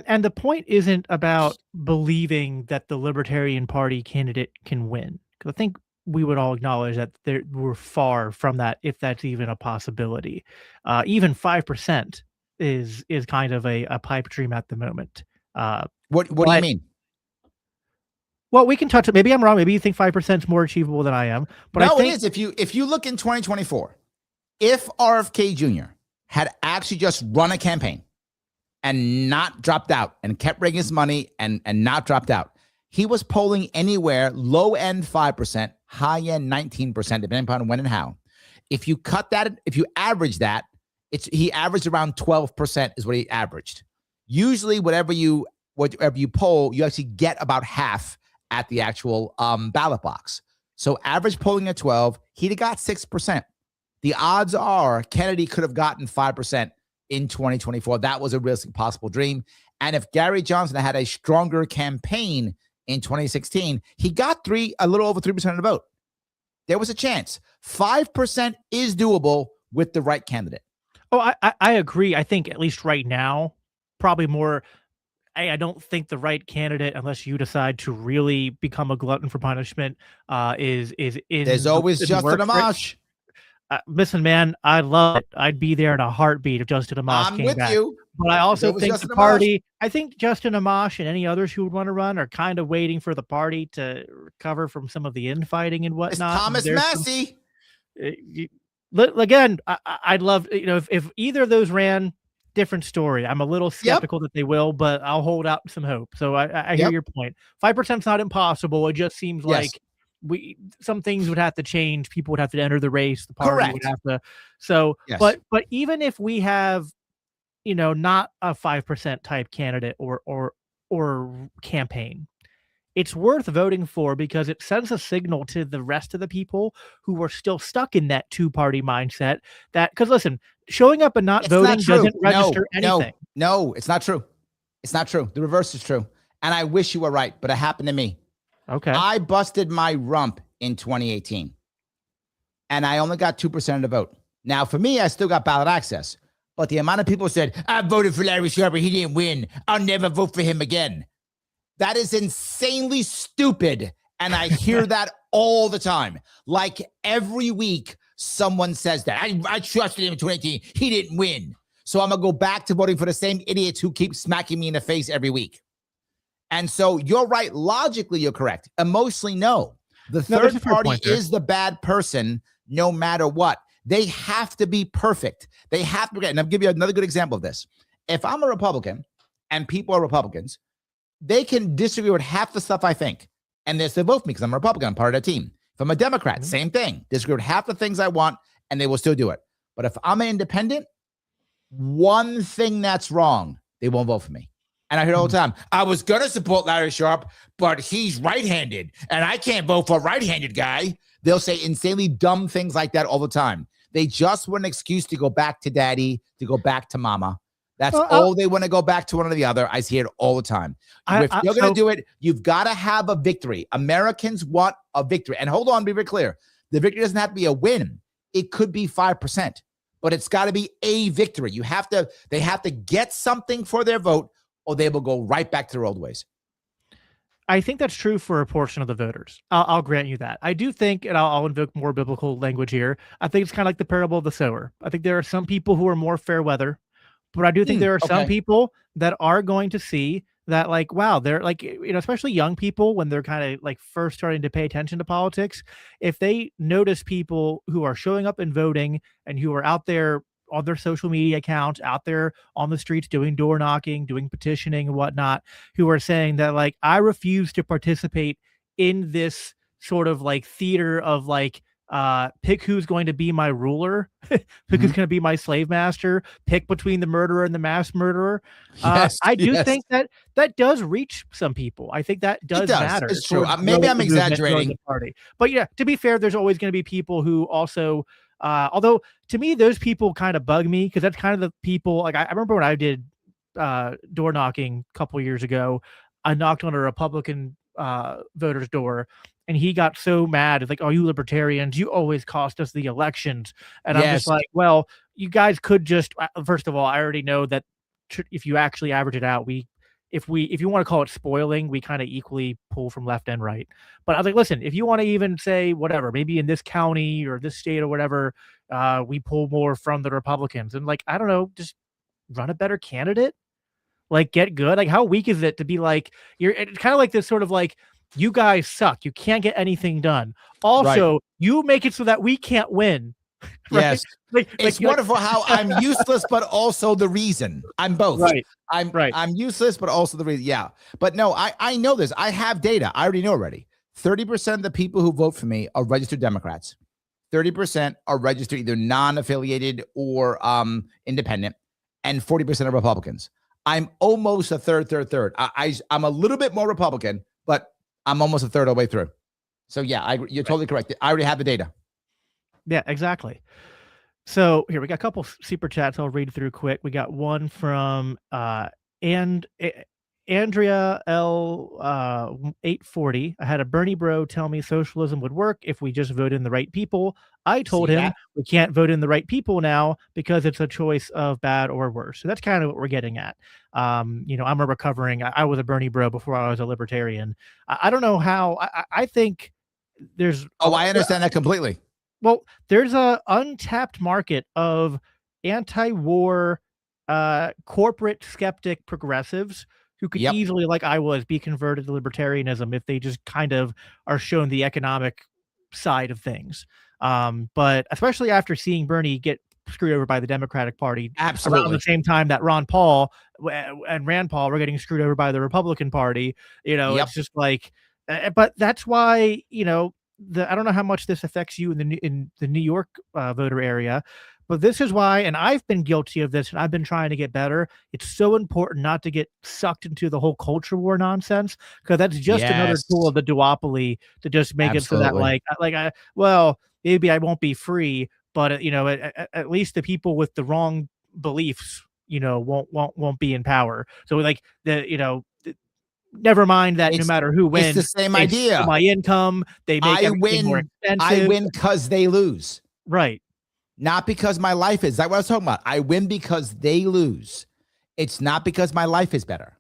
And the point isn't about believing that the Libertarian Party candidate can win. Because I think we would all acknowledge that we're far from that, if that's even a possibility. Even 5% is kind of a pipe dream at the moment. What do you mean? Well, we can touch it. Maybe I'm wrong. Maybe you think 5% is more achievable than I am. But no, I think it is. If you look in 2024, if RFK Jr. had actually just run a campaign and not dropped out and kept bringing his money and not dropped out, he was polling anywhere low end 5%, high end 19%, depending upon when and how. If you cut that, if you average that, he averaged around 12% is what he averaged. Usually, whatever you poll, you actually get about half at the actual ballot box. So average polling at 12, he'd have got 6%. The odds are Kennedy could have gotten 5% in 2024. That was a realistic possible dream. And if Gary Johnson had a stronger campaign in 2016, he got a little over 3% of the vote. There was a chance. 5% is doable with the right candidate. Oh, I agree. I think at least right now, probably more. I don't think the right candidate, unless you decide to really become a glutton for punishment, is There's in always the Justin works right. Amash. Listen, man, I love it. I'd be there in a heartbeat if Justin Amash I'm came with back. you. But I also think Justin the Amash. party, I think Justin Amash and any others who would want to run are kind of waiting for the party to recover from some of the infighting and It's whatnot. Thomas Massey. Again, I'd love, if either of those ran, different story. I'm a little skeptical that they will, but I'll hold out some hope. So I hear your point. 5% is not impossible. It just seems like some things would have to change. People would have to enter the race. The party would have to. So, but even if we have, not a 5% type candidate or campaign, it's worth voting for because it sends a signal to the rest of the people who are still stuck in that two-party mindset because listen, showing up and not voting doesn't register anything. No, it's not true. It's not true. The reverse is true. And I wish you were right, but it happened to me. Okay. I busted my rump in 2018 and I only got 2% of the vote. Now for me, I still got ballot access, but the amount of people said, I voted for Larry Sharpe. He didn't win. I'll never vote for him again. That is insanely stupid. And I hear that all the time. Like every week, someone says that. I trusted him in 2018. He didn't win. So I'm going to go back to voting for the same idiots who keep smacking me in the face every week. And so you're right. Logically, you're correct. Emotionally, no. The third party is the bad person no matter what. They have to be perfect. They have to be. And I'll give you another good example of this. If I'm a Republican and people are Republicans, they can disagree with half the stuff I think, and they still vote for me because I'm a Republican. I'm part of that team. If I'm a Democrat, same thing. Disagree with half the things I want, and they will still do it. But if I'm an independent, one thing that's wrong, they won't vote for me. And I hear it all the time. I was going to support Larry Sharpe, but he's right-handed, and I can't vote for a right-handed guy. They'll say insanely dumb things like that all the time. They just want an excuse to go back to daddy, to go back to mama. That's all they want to go back to one or the other. I hear it all the time. If you're going to do it, you've got to have a victory. Americans want a victory. And hold on, be very clear. The victory doesn't have to be a win. It could be 5%, but it's got to be a victory. They have to get something for their vote or they will go right back to their old ways. I think that's true for a portion of the voters. I'll grant you that. I do think, and I'll invoke more biblical language here, I think it's kind of like the parable of the sower. I think there are some people who are more fair weather, but I do think there are some people that are going to see that, like, wow, they're like, especially young people when they're kind of like first starting to pay attention to politics. If they notice people who are showing up and voting and who are out there on their social media accounts, out there on the streets doing door knocking, doing petitioning and whatnot, who are saying that, like, I refuse to participate in this sort of like theater of like, pick who's going to be my ruler, pick who's going to be my slave master, pick between the murderer and the mass murderer. I do think that does reach some people. I think that does matter. It's true. Maybe I'm exaggerating. The party. But yeah, to be fair, there's always going to be people who also, although to me, those people kind of bug me because that's kind of the people, like I remember when I did door knocking a couple years ago, I knocked on a Republican voter's door. And he got so mad. It's like, oh, you libertarians, you always cost us the elections. And I'm just like, well, you guys could just, first of all, I already know that if you actually average it out, if you want to call it spoiling, we kind of equally pull from left and right. But I was like, listen, if you want to even say whatever, maybe in this county or this state or whatever, we pull more from the Republicans. And like, I don't know, just run a better candidate, like get good. Like how weak is it to be like, it's kind of like this sort of like, you guys suck. You can't get anything done. Also, you make it so that we can't win. Right? Yes. It's wonderful how I'm useless, but also the reason. I'm both. Right. I'm useless, but also the reason. Yeah. But no, I know this. I have data. I already know already. 30% of the people who vote for me are registered Democrats. 30% are registered either non-affiliated or independent, and 40% are Republicans. I'm almost a third. I'm a little bit more Republican, but I'm almost a third of the way through. So yeah, you're totally correct. I already have the data. Yeah, exactly. So here we got a couple super chats I'll read through quick. We got one from and Andrea L 840. I had a Bernie bro tell me socialism would work if we just vote in the right people. I told See him that? we can't vote in the right people now because it's a choice of bad or worse. So that's kind of what we're getting at. I'm a recovering. I was a Bernie bro before I was a libertarian. I don't know how. I think there's a Oh, lot. I understand that completely. Well, there's a untapped market of anti-war, corporate skeptic progressives who could Yep. easily, like I was, be converted to libertarianism if they just kind of are shown the economic side of things. But especially after seeing Bernie get screwed over by the Democratic Party around the Absolutely. same time that Ron Paul and Rand Paul were getting screwed over by the Republican Party, Yep. it's just like, but that's why, I don't know how much this affects you in the New York voter area, but this is why, and I've been guilty of this, and I've been trying to get better. It's so important not to get sucked into the whole culture war nonsense because that's just another tool Yes. of the duopoly to just make it so that Absolutely. maybe I won't be free, but at least the people with the wrong beliefs, won't be in power. So like never mind that no It's matter who it's the wins, same they steal idea. my income, they make I everything more win. I expensive. win because they lose, Right. not because my life is. That's what I was talking about. I win because they lose. It's not because my life is better.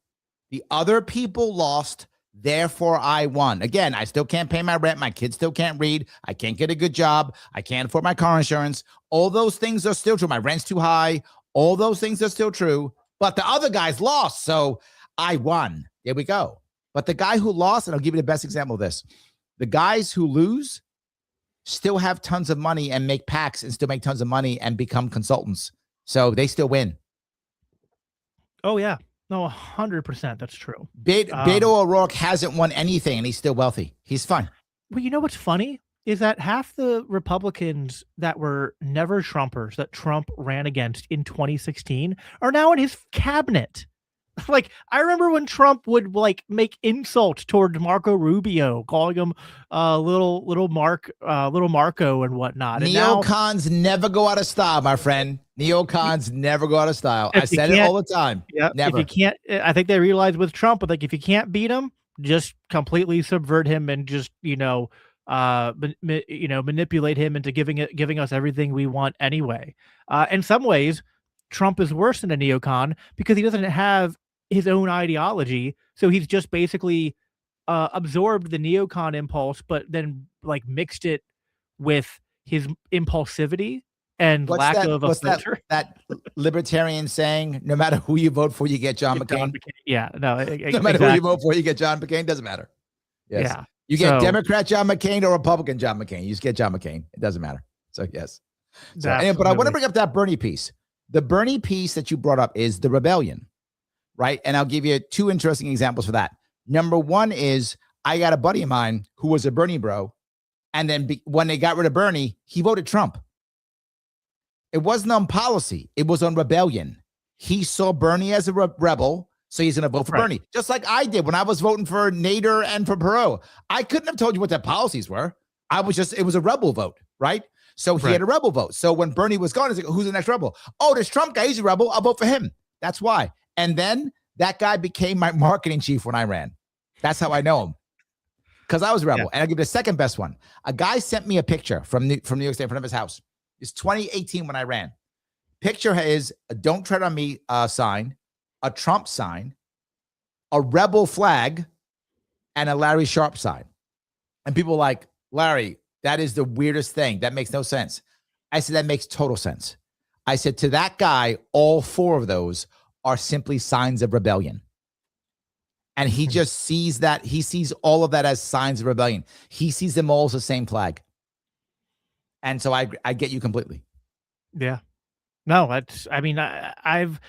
The other people lost, therefore I won. Again, I still can't pay my rent. My kids still can't read. I can't get a good job. I can't afford my car insurance. All those things are still true. My rent's too high. All those things are still true. But the other guys lost, so I won. There we go. But the guy who lost, and I'll give you the best example of this, the guys who lose still have tons of money and make PACs and still make tons of money and become consultants. So they still win. Oh yeah. No, 100%. That's true. Beto O'Rourke hasn't won anything and he's still wealthy. He's fine. Well, you know what's funny is that half the Republicans that were never Trumpers that Trump ran against in 2016 are now in his cabinet. Like I remember when Trump would like make insults towards Marco Rubio, calling him little Marco and whatnot. And now Neocons never go out of style, my friend. Neocons never go out of style. I if you said it can't, all the time. yeah, if you Never. can't, I think they realized with Trump, like if you can't beat him, just completely subvert him and just manipulate him into giving us everything we want anyway. In some ways, Trump is worse than a neocon because he doesn't have his own ideology, so he's just basically absorbed the neocon impulse, but then like mixed it with his impulsivity and What's lack that? of a What's that? filter. That libertarian saying? No matter who you vote for, you get John Get John McCain. McCain. Yeah, no, No matter who you exactly. vote for, you get John McCain. Doesn't matter. Yes. Yeah. You get So Democrat John McCain or Republican John McCain. You just get John McCain. It doesn't matter. So yes. So anyway, but I want to absolutely. bring up that Bernie piece. The Bernie piece that you brought up is the rebellion, right? And I'll give you two interesting examples for that. Number one is I got a buddy of mine who was a Bernie bro, and then when they got rid of Bernie, he voted Trump. It wasn't on policy; it was on rebellion. He saw Bernie as a rebel, so he's going to vote for Right. Bernie, just like I did when I was voting for Nader and for Perot. I couldn't have told you what their policies were. It was a rebel vote, right? So he had a rebel vote. So when Bernie was gone, he's like, who's the next rebel? Oh, this Trump guy, he's a rebel. I'll vote for him. That's why. And then that guy became my marketing chief when I ran. That's how I know him. Because I was a rebel. Yeah. And I'll give you the second best one. A guy sent me a picture from New York State in front of his house. It's 2018 when I ran. Picture is a "Don't Tread on Me" sign, a Trump sign, a rebel flag, and a Larry Sharpe sign. And people were like, Larry, that is the weirdest thing. That makes no sense. I said, that makes total sense. I said, to that guy, all four of those are simply signs of rebellion. And he just sees that. He sees all of that as signs of rebellion. He sees them all as the same flag. And so I get you completely. Yeah. No, I've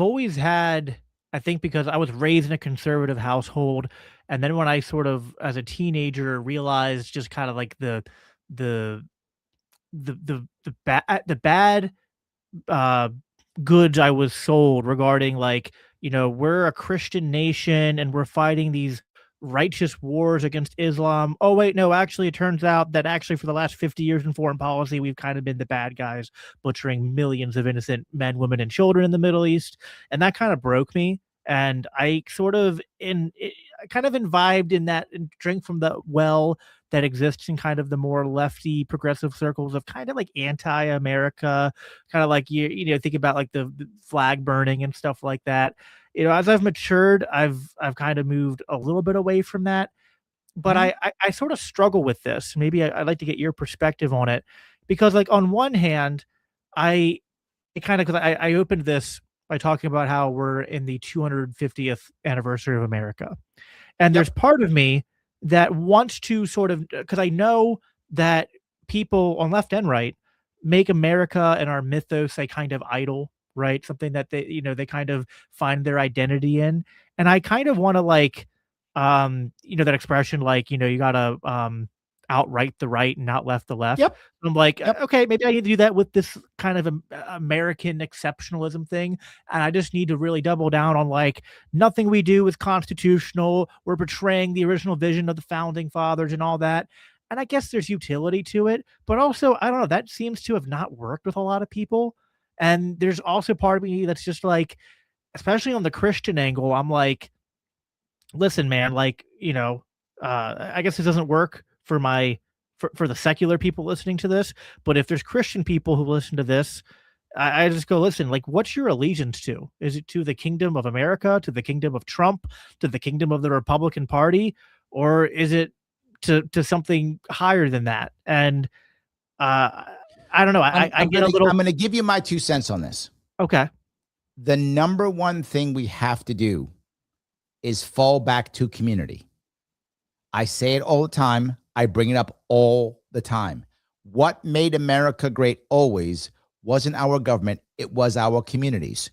always had, I think because I was raised in a conservative household, and then when I sort of as a teenager realized just kind of like the bad uh goods I was sold regarding like, we're a Christian nation and we're fighting these righteous wars against Islam. Oh, wait, no, actually, it turns out that actually for the last 50 years in foreign policy, we've kind of been the bad guys, butchering millions of innocent men, women, and children in the Middle East. And that kind of broke me. And I sort of kind of imbibed in that and drank from the well that exists in kind of the more lefty progressive circles of kind of like anti-America, kind of like think about like the flag burning and stuff like that. As I've matured, I've kind of moved a little bit away from that, but Mhm. I sort of struggle with this. Maybe I'd like to get your perspective on it because, like, on one hand, I it kind of because I opened this by talking about how we're in the 250th anniversary of America, and there's Yep. part of me that wants to sort of because I know that people on left and right make America and our mythos a kind of idol, right? Something that they kind of find their identity in. And I kind of want to like that expression like, you gotta outright the right and not left the left. Yep. I'm like, Yep. okay, maybe I need to do that with this kind of American exceptionalism thing. And I just need to really double down on like nothing we do is constitutional. We're betraying the original vision of the founding fathers and all that. And I guess there's utility to it, but also I don't know, that seems to have not worked with a lot of people. And there's also part of me that's just like, especially on the Christian angle, I'm like, listen, man, like, I guess it doesn't work for for the secular people listening to this, but if there's Christian people who listen to this, I just go, listen, like, what's your allegiance to? Is it to the kingdom of America, to the kingdom of Trump, to the kingdom of the Republican Party, or is it to something higher than that? And uh, I don't know. I get a I'm little gonna give you my 2 cents on this. okay. The number one thing we have to do is fall back to community. I say it all the time. I bring it up all the time. What made America great always wasn't our government, it was our communities.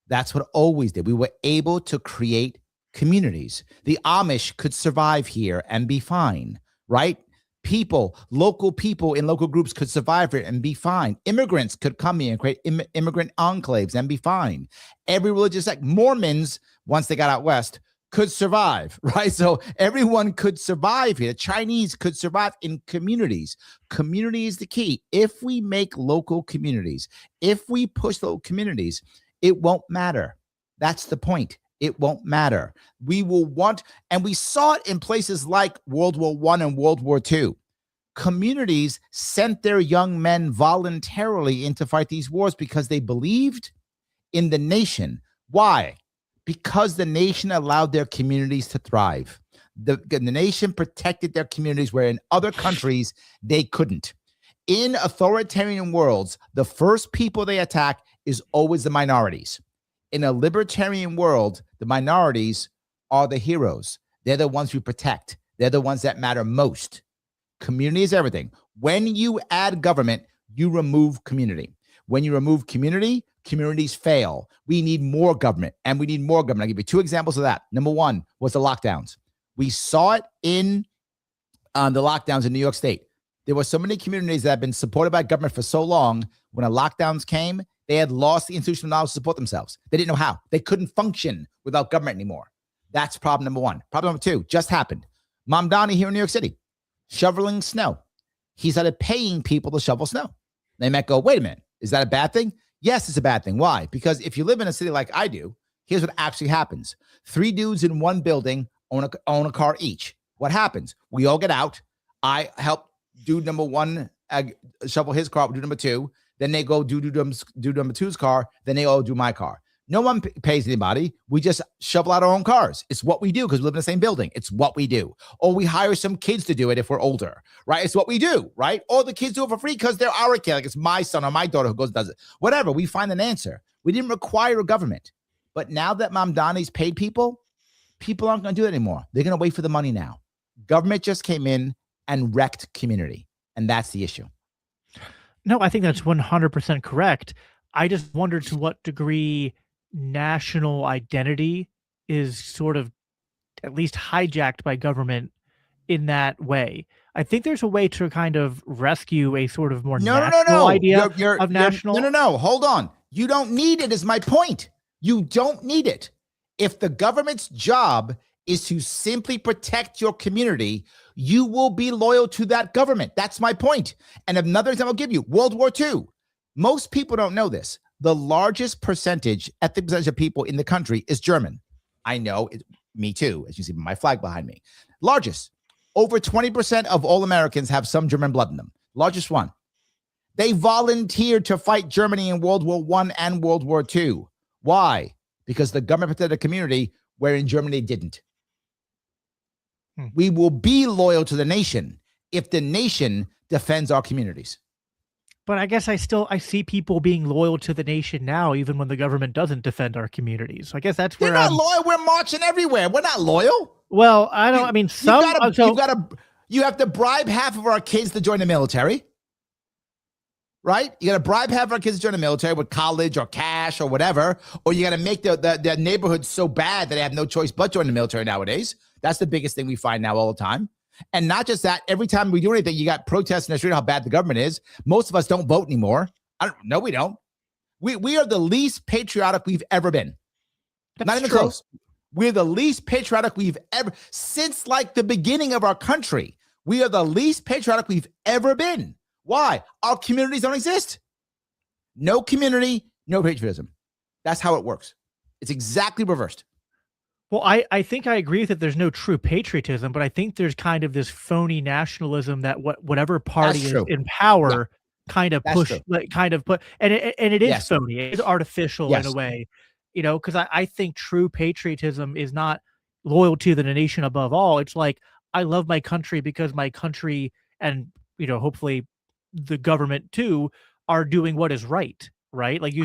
That's what always did. We were able to create communities. The Amish could survive here and be fine, right? Local people in local groups could survive here and be fine. Immigrants could come here and create immigrant enclaves and be fine. Every religious sect, Mormons, once they got out west, could survive, right? So everyone could survive here. The Chinese could survive in communities. Community is the key. If we make local communities, if we push local communities, it won't matter. That's the point. It won't matter. We will want, and we saw it in places like World War I and World War II. Communities sent their young men voluntarily in to fight these wars because they believed in the nation. Why? Because the nation allowed their communities to thrive. The nation protected their communities where in other countries they couldn't. In authoritarian worlds, the first people they attack is always the minorities. In a libertarian world, the minorities are the heroes. They're the ones we protect. They're the ones that matter most. Community is everything. When you add government, you remove community. When you remove community, communities fail. We need more government, and we need more government. I'll give you 2 examples of that. Number one was the lockdowns. We saw it in the lockdowns in New York State. There were so many communities that have been supported by government for so long. When the lockdowns came, they had lost the institutional knowledge to support themselves. They didn't know how. They couldn't function without government anymore. That's problem number one. Problem number two just happened. Mamdani here in New York City, shoveling snow. He started paying people to shovel snow. They might go, wait a minute, is that a bad thing? Yes, it's a bad thing. Why? Because if you live in a city like I do, here's what actually happens. 3 dudes in one building own a car each. What happens? We all get out. I help dude number one shovel his car, dude number two. Then they go do number two's car. Then they all do my car. No one pays anybody. We just shovel out our own cars. It's what we do because we live in the same building. It's what we do. Or we hire some kids to do it if we're older, right? It's what we do, right? Or the kids do it for free because they're our kid. Like it's my son or my daughter who goes and does it. Whatever. We find an answer. We didn't require a government. But now that Mamdani's paid people aren't going to do it anymore. They're going to wait for the money now. Government just came in and wrecked community. And that's the issue. No, I think that's 100% correct. I just wonder to what degree national identity is sort of at least hijacked by government in that way. I think there's a way to kind of rescue a sort of more national idea of national. No. Hold on. You don't need it is my point. You don't need it. If the government's job is to simply protect your community, you will be loyal to that government. That's my point. And another example I'll give you, World War II. Most people don't know this. The largest percentage, ethnic percentage of people in the country is German. I know, me too, as you see my flag behind me. Largest. Over 20% of all Americans have some German blood in them. Largest one. They volunteered to fight Germany in World War I and World War II. Why? Because the government protected the community, where in Germany didn't. We will be loyal to the nation if the nation defends our communities. But I guess I see people being loyal to the nation now, even when the government doesn't defend our communities. I guess that's where they're not loyal. We're marching everywhere. We're not loyal. Well, I don't. I mean, some. You have to bribe half of our kids to join the military, right? You got to bribe half of our kids to join the military with college or cash or whatever, or you got to make the neighborhood so bad that they have no choice but join the military nowadays. That's the biggest thing we find now all the time. And not just that, every time we do anything, you got protests in the street how bad the government is. Most of us don't vote anymore. No, we don't. We are the least patriotic we've ever been. That's not even true. close. We're the least patriotic we've ever, since like the beginning of our country. We are the least patriotic we've ever been. Why? Our communities don't exist. No community, no patriotism. That's how it works. It's exactly reversed. Well, I think I agree that there's no true patriotism, but I think there's kind of this phony nationalism that whatever party is in power kind of put, and it is phony. It is artificial in a way, because I think true patriotism is not loyalty to the nation above all. It's like, I love my country because my country and, hopefully the government too are doing what is right. Right? Like you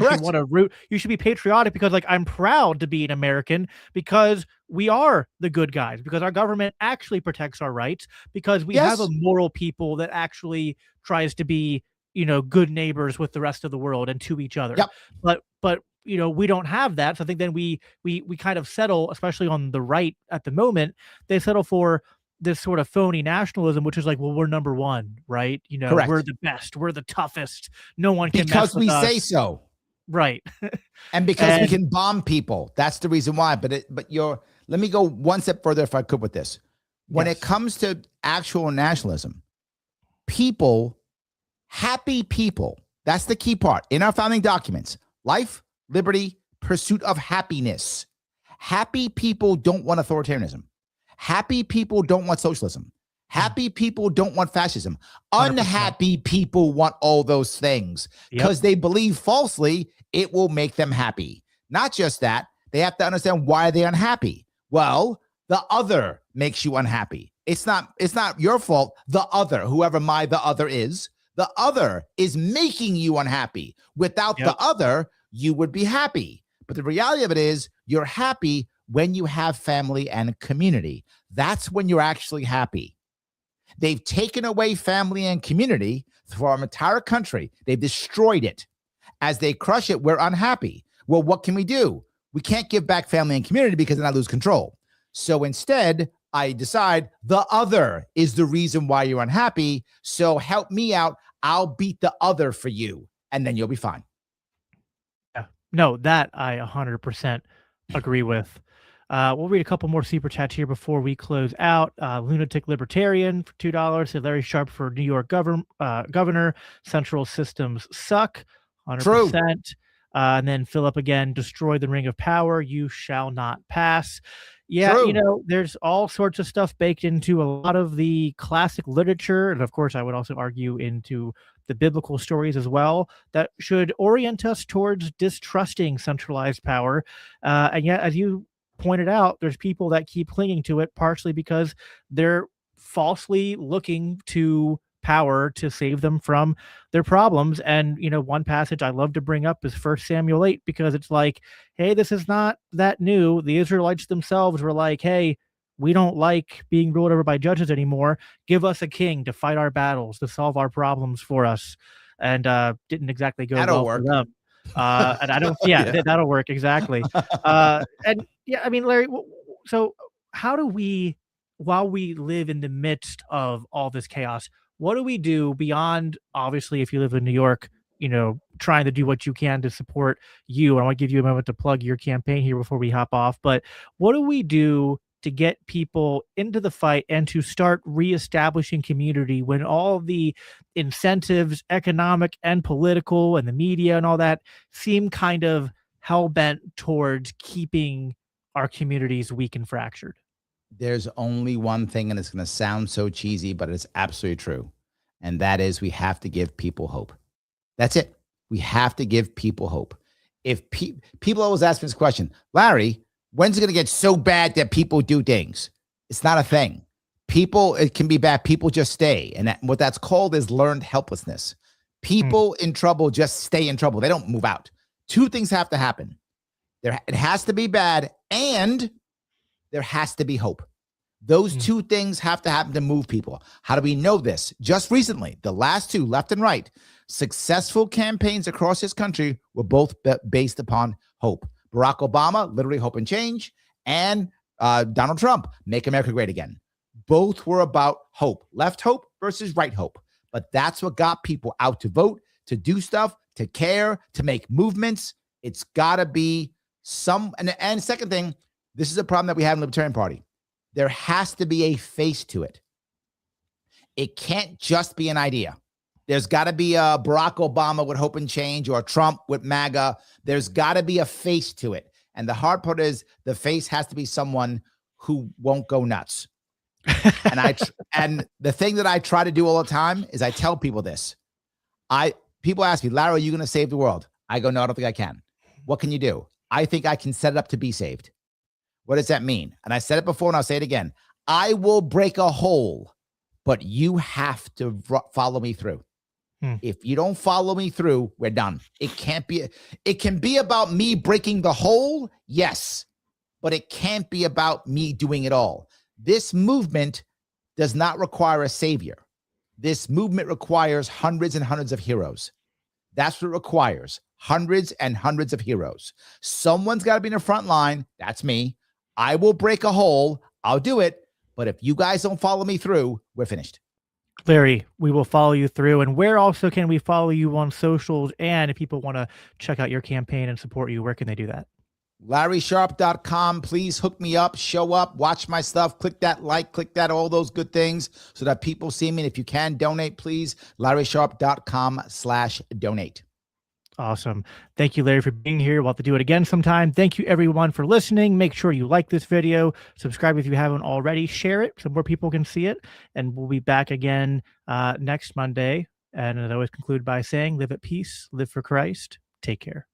should be patriotic because like I'm proud to be an American because we are the good guys, because our government actually protects our rights, because we have a moral people that actually tries to be, good neighbors with the rest of the world and to each other. But we don't have that. So I think then we kind of settle, especially on the right at the moment, they settle for this sort of phony nationalism, which is like, well, we're number one, right? We're the best, we're the toughest. No one can because mess with us. Say so, right? And because we can bomb people. That's the reason why. But let me go one step further, if I could, with this. When it comes to actual nationalism, happy people. That's the key part in our founding documents: life, liberty, pursuit of happiness. Happy people don't want authoritarianism. Happy people don't want socialism. Happy people don't want fascism. 100%. Unhappy people want all those things because they believe falsely it will make them happy. Not just that, they have to understand why they're unhappy. Well, the other makes you unhappy. It's not your fault. The other, whoever the other is making you unhappy. Without the other, you would be happy. But the reality of it is you're happy when you have family and community. That's when you're actually happy. They've taken away family and community for our entire country. They've destroyed it. As they crush it, we're unhappy. Well, what can we do? We can't give back family and community because then I lose control. So instead, I decide the other is the reason why you're unhappy. So help me out. I'll beat the other for you, and then you'll be fine. Yeah. No, that I 100% agree with. We'll read a couple more super chats here before we close out. Lunatic Libertarian for $2 said Larry Sharpe for New York governor. Central systems suck. 100%. True. And then Philip again, destroy the ring of power. You shall not pass. Yeah, true. There's all sorts of stuff baked into a lot of the classic literature. And of course, I would also argue into the biblical stories as well that should orient us towards distrusting centralized power. And yet, as you pointed out, there's people that keep clinging to it partially because they're falsely looking to power to save them from their problems. And one passage I love to bring up is 1 Samuel 8, because it's like, hey, this is not that new. The Israelites themselves were like, hey, we don't like being ruled over by judges anymore. Give us a king to fight our battles, to solve our problems for us. And didn't exactly go well for them. And I don't, that'll work. Exactly. And yeah, I mean, Larry, so how do we, while we live in the midst of all this chaos, what do we do beyond, obviously, if you live in New York, trying to do what you can to support you? I want to give you a moment to plug your campaign here before we hop off, but what do we do to get people into the fight and to start reestablishing community when all the incentives, economic and political, and the media and all that seem kind of hell-bent towards keeping our communities weak and fractured? There's only one thing, and it's going to sound so cheesy, but it's absolutely true. And that is we have to give people hope. That's it. We have to give people hope. If people always ask me this question, Larry, when's it going to get so bad that people do things? It's not a thing. People, it can be bad. People just stay. And what that's called is learned helplessness. People in trouble just stay in trouble. They don't move out. Two things have to happen. It has to be bad, and there has to be hope. Those two things have to happen to move people. How do we know this? Just recently, the last two, left and right, successful campaigns across this country were both based upon hope. Barack Obama, literally hope and change, and Donald Trump, make America great again. Both were about hope, left hope versus right hope. But that's what got people out to vote, to do stuff, to care, to make movements. It's got to be some, and second thing, this is a problem that we have in the Libertarian Party. There has to be a face to it. It can't just be an idea. There's got to be a Barack Obama with hope and change or Trump with MAGA. There's got to be a face to it. And the hard part is the face has to be someone who won't go nuts. And the thing that I try to do all the time is I tell people this. People ask me, Larry, are you going to save the world? I go, no, I don't think I can. What can you do? I think I can set it up to be saved. What does that mean? And I said it before and I'll say it again. I will break a hole, but you have to follow me through. If you don't follow me through, we're done. It can be about me breaking the hole. Yes, but it can't be about me doing it all. This movement does not require a savior. This movement requires hundreds and hundreds of heroes. That's what it requires. Hundreds and hundreds of heroes. Someone's got to be in the front line. That's me. I will break a hole. I'll do it. But if you guys don't follow me through, we're finished. Larry, we will follow you through. And where also can we follow you on socials? And if people want to check out your campaign and support you, where can they do that? LarrySharpe.com. Please hook me up, show up, watch my stuff, click that like, click that, all those good things so that people see me. And if you can donate, please, LarrySharpe.com/donate. Awesome. Thank you, Larry, for being here. We'll have to do it again sometime. Thank you, everyone, for listening. Make sure you like this video. Subscribe if you haven't already. Share it so more people can see it. And we'll be back again next Monday. And I always conclude by saying, live at peace, live for Christ. Take care.